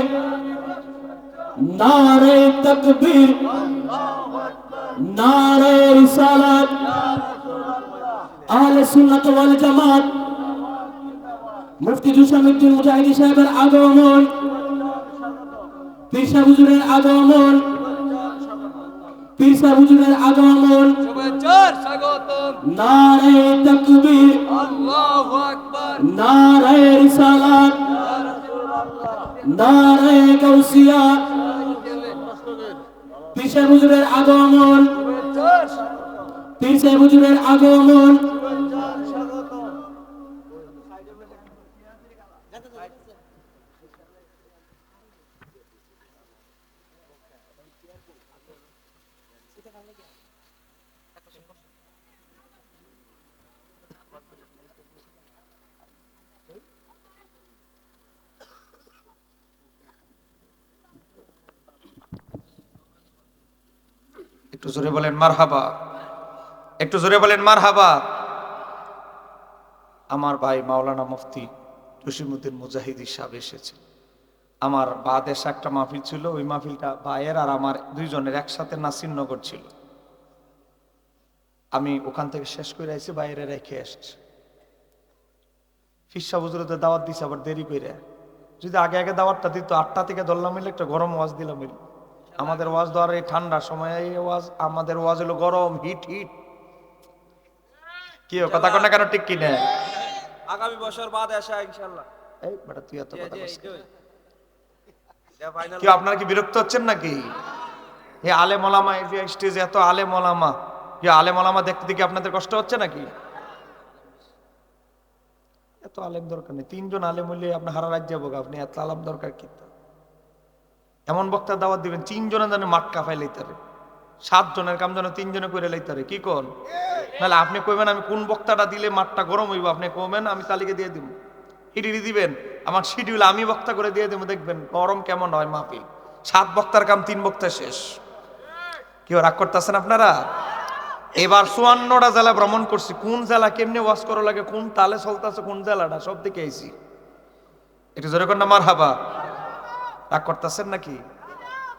নারে তাকবীর, নারে রিসালাত, আহলে সুন্নাত ওয়াল জামাত। মুফতি জসিমউদ্দিন মুজাহিদ সাহেবের আগমন, পীর সাহেব হুজুরের আগমন, পীর সাহেব হুজুরের আগমন। নারে তাকবীর, আল্লাহু আকবার, নারে রিসালাত, নারে গাউসিয়া, পীর সাহেব হুজুরের আগমন, পীর সাহেব হুজুরের আগমন। একটু জোরে বলেন মারহাবা, একটু জোরে বলেন মারহাবা। আমার ভাই মাওলানা মুফতি জসিমউদ্দিন মুজাহিদ সাহেব এসেছে। আমার বাদেশে একটা মাহফিল ছিল, ওই মাহফিলটা ভাইয়ের আর আমার দুইজনের একসাথে নাসিরনগর ছিল। আমি ওখান থেকে শেষ করে আইছি, বাইরে রেখে আসছি। ফিরসা হুজুরদের দাওয়াত দিছে আবার দেরি করে। যদি আগে আগে দাওয়াতটা দিত, 8টা থেকে ধরলাম মিলে একটা গরম ওয়াজ দিলাম। আমাদের ওয়াজ দেওয়ার এই ঠান্ডার সময় এই ওয়াজ, আমাদের ওয়াজ হলো গরম, হিট হিট। কি কথা কর না কেন, ঠিক কি না? আগামী বছর বাদে আসা ইনশাআল্লাহ। এই বেটা তুই এত কথা বলছিস। এটা ফাইনাল। কি আপনারা কি বিরক্ত হচ্ছেন নাকি? এই আলেম ওলামা, এই যে স্টেজে এত আলেম ওলামা, কি আলেম ওলামা দেখতে দেখে আপনাদের কষ্ট হচ্ছে নাকি? এত আলেম দরকার নেই, 3 জন আলেম হইলে আপনার হারা রাজ্য যাবো, আপনি এত আলেম দরকার কি? এমন বক্তার দাওয়াত দিবেন 3 জনের যেন মাঠ কাঁপাই লইতারে, 7 জনের কাম যেন 3 জনে করে লইতারে, কি কোন? নাহলে আপনি কইবেন আমি কোন বক্তাটা দিলে মাঠটা গরম হইব, আপনি কইবেন আমি তালিকা দিয়ে দিব, হিডিরি দিবেন, আমার শিডিউল আমি বক্তা করে দিয়ে দেবো, দেখবেন গরম কেমন হয় মাহফিল। 7 বক্তার কাম 3 বক্তা শেষ। কেউ রাগ করতেছেন আপনারা? এবার 54টা জেলা ভ্রমণ করছি, কোন জেলা কেমনে ওয়াজ করা লাগে, কোন তালে চলতেছে, কোন জেলাটা সব দিকে আইছি। এটা জোরে কর না মারহাবা। রাগ করতেছেন নাকি?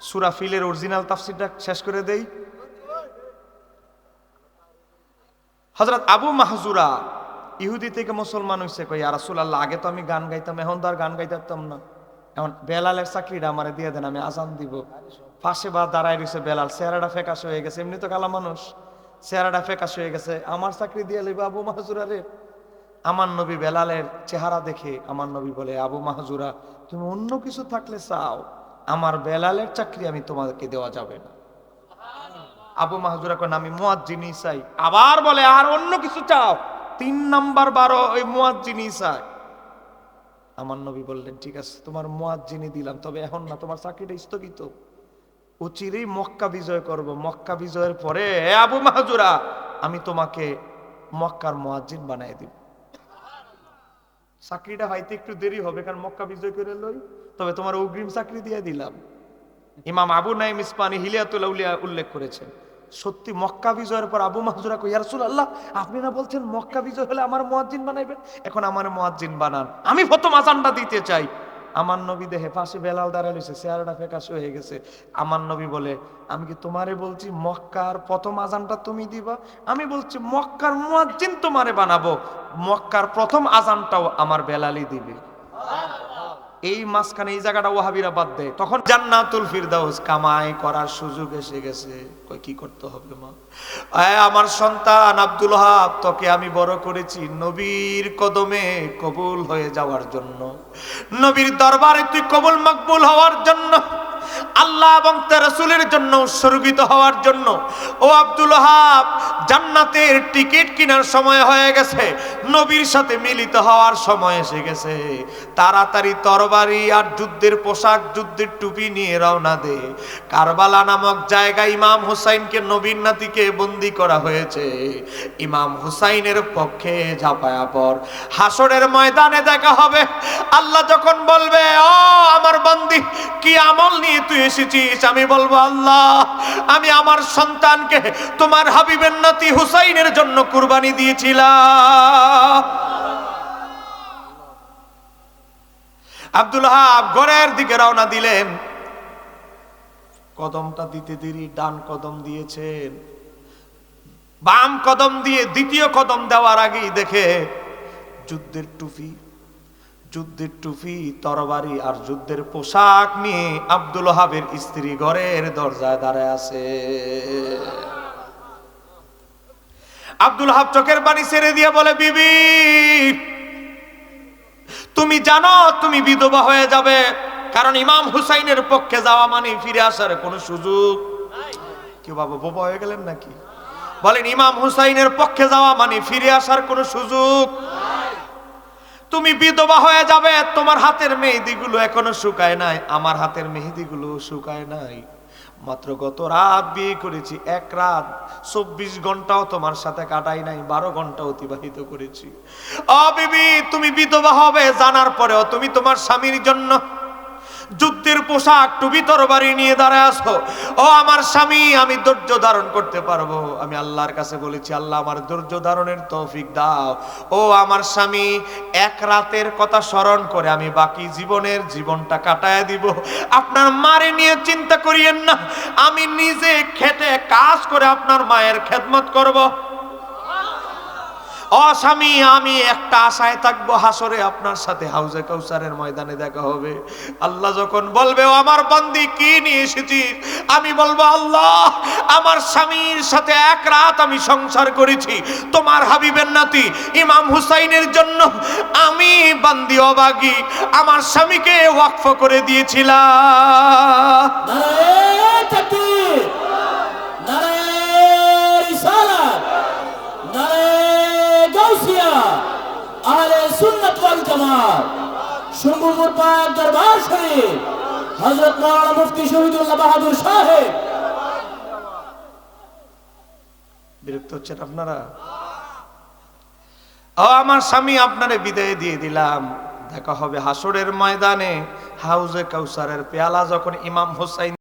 সূরা ফিলের অরিজিনাল তাফসীরটা শেষ করে দেই। হযরত আবু মাহজুরা ইহুদি থেকে মুসলমান হইছে, কই ইয়া রাসূলুল্লাহ আগে তো আমি গান গাইতাম, এখন তো আর গান গাইতাম না, এখন বেলালের চাকরিটা আমারে দিয়ে দেন, আমি আজান দিব। পাশে বা দাঁড়ায় রয়েছে বেলাল, চেহারাটা ফেকাশ হয়ে গেছে, এমনি তো কালা মানুষ, চেহারাটা ফেকাশ হয়ে গেছে, আমার চাকরি দিয়ে লইবা আবু মাহজুরা রে। আমার নবী বেলালের চেহারা দেখে আমার নবী বলে, আবু মাহজুরা তুমি অন্য কিছু থাকলে চাও, আমার বেলালের চাকরি আমি তোমাকে দেওয়া যাবে না। আবু মাহজুরা কয় আমি মুয়াজ্জিনই চাই। আবার বলে আর অন্য কিছু চাও, 3 নাম্বার 12 ওই মুয়াজ্জিনই চাই। আমার নবী বললেন ঠিক আছে তোমার মুয়াজ্জিনই দিলাম, তবে এখন না, তোমার চাকরিটা স্থগিত, অচিরেই মক্কা বিজয় করব, মক্কা বিজয়ের পরে হে আবু মাহজুরা আমি তোমাকে মক্কার মুয়াজ্জিন বানাই দিব। চাকরিটা হয়তো একটু দেরি হবে, কারণ মক্কা বিজয় করে লই, তবে তোমার অগ্রিম চাকরি দিয়ে দিলাম। ইমাম আবু নাইম ইসপানি হিলিয়াতুল আউলিয়া উল্লেখ করেছেন, সত্যি মক্কা বিজয়ের পর আবু মাহজুরা কই ইয়া রাসূলুল্লাহ আপনি না বলছেন মক্কা বিজয় হলে আমার মুয়াজ্জিন বানাইবেন, এখন আমার মুয়াজ্জিন বানান, আমি প্রথম আযানটা দিতে চাই। আমার নবী দেখে পাশে বেলাল দাঁড়ায় রয়েছে, চেহারাটা ফেকাশ হয়ে গেছে। আমার নবী বলে আমি কি তোমারে বলছি মক্কার প্রথম আযানটা তুমি দিবা? আমি বলছি মক্কার মুয়াজ্জিন তোমারে বানাবো, মক্কার প্রথম আযানটাও আমার বেলালই দিবে। এই মাঝখানে এই জায়গাটা ওয়াহাবিরা বাদ দেয়, তখন জান্নাতুল ফিরদাউস কামাই করার সুযোগ এসে গেছে। কই কি করতে হবে মা? আমার সন্তান আব্দুল ওয়াহাব তোকে আমি বড় করেছি নবীর কদমে কবুল হয়ে যাওয়ার জন্য, নবীর দরবারে তুই কবুল মকবুল হওয়ার জন্য, আল্লাহ এবং তার রাসূলের জন্য উৎসর্গিত হওয়ার জন্য। ও আব্দুল ওয়াহাব জান্নাতের টিকিট কেনার সময় হয়ে গেছে, নবীর সাথে মিলিত হওয়ার সময় এসে গেছে, তাড়াতাড়ি তরবারি আর যুদ্ধের পোশাক, যুদ্ধের টুপি নিয়ে রওনা দে। কারবালা নামক জায়গায় ইমাম হুসাইনকে, নবীর নাতিকে বন্দী করা হয়েছে, ইমাম হুসাইনের পক্ষে ঝাঁপায়া পড়, হাসরের ময়দানে দেখা হবে। আল্লাহ যখন বলবে ও আমার বান্দি কি আমল নিয়ে তুই এসেছিস, আমি বলবো আল্লাহ আমি আমার সন্তানকে তোমার হাবিবের নাতি হুসাইনের জন্য কুরবানি দিয়েছিলাম। আব্দুল ওয়াহাব ঘরের দিকে রওনা দিলেন, কদমটা দিতে দেরি, ডান কদম দিয়েছেন, বাম কদম দিয়ে দ্বিতীয় কদম দেওয়ার আগেই দেখে যুদ্ধের টুপি, যুদ্ধের টুপি, তরবারি আর যুদ্ধের পোশাক নিয়ে আব্দুল ওয়াহাবের স্ত্রী ঘরের দরজায় দাঁড়ায় আছে। আব্দুল ওয়াহাব চোখের পানি ছেড়ে দিয়ে বলে বিবি তুমি জানো তুমি বিধবা হয়ে যাবে, কারণ ইমাম হুসাইনের পক্ষে যাওয়া মানে ফিরে আসার কোনো সুযোগ কেউ বাবা বোবা হয়ে গেলেন নাকি? বলেন ইমাম হুসাইনের পক্ষে যাওয়া মানে ফিরে আসার কোনো সুযোগ, তুমি বিধবা হয়ে যাবে, তোমার হাতের মেহেদিগুলো এখনো শুকায় নাই, আমার হাতের মেহেদিগুলো শুকায় নাই, মাত্র গত রাত বিয়ে করেছি, এক রাত 24 ঘন্টাও তোমার সাথে কাটাই নাই, 12 ঘন্টা অতিবাহিত করেছি। ও বিবি তুমি বিধবা হবে জানার পরেও তুমি তোমার স্বামীর জন্য যুদ্ধের পোশাক, টুপি, তরবারি নিয়ে দাঁড়ায় আছো। ও আমার স্বামী আমি ধৈর্য ধারণ করতে পারবো, আমি আল্লাহর কাছে বলেছি আল্লাহ আমার ধৈর্য ধারণের তৌফিক দাও। ও আমার স্বামী এক রাতের কথা স্মরণ করে আমি বাকি জীবনটা কাটায় দিব, আপনার মারে নিয়ে চিন্তা করিয়েন না, আমি নিজে খেটে কাজ করে আপনার মায়ের খেদমত করব। ও স্বামী আমি একটা আশায় থাকবো, হাসরে আপনার সাথে হাউজে কাউসারের ময়দানে দেখা হবে। আল্লাহ যখন বলবে ও আমার বান্দি কি নিয়ে এসেছিস, আমি বলবো আল্লাহ আমার স্বামীর সাথে এক রাত আমি সংসার করেছি, তোমার হাবিবের নাতি ইমাম হুসাইনের জন্য আমি বান্দি অবাগী আমার স্বামীকে ওয়াকফ করে দিয়েছিলাম। নারায়ে তাকবীর, নারায়ে রিসালাত। জিন্দাবাদ শম্ভুপুর পাক দরবার শরীফ হযরত মাওলানা মুফতি শহীদুল্লাহ বাহাদুর সাহেব। বিরক্ত হচ্ছেন আপনারা? ও আমার স্বামী, আপনারে বিদায় দিয়ে দিলাম। দেখা হবে হাসরের ময়দানে, হাউজে কাউসারের পেয়ালা যখন ইমাম হোসাইন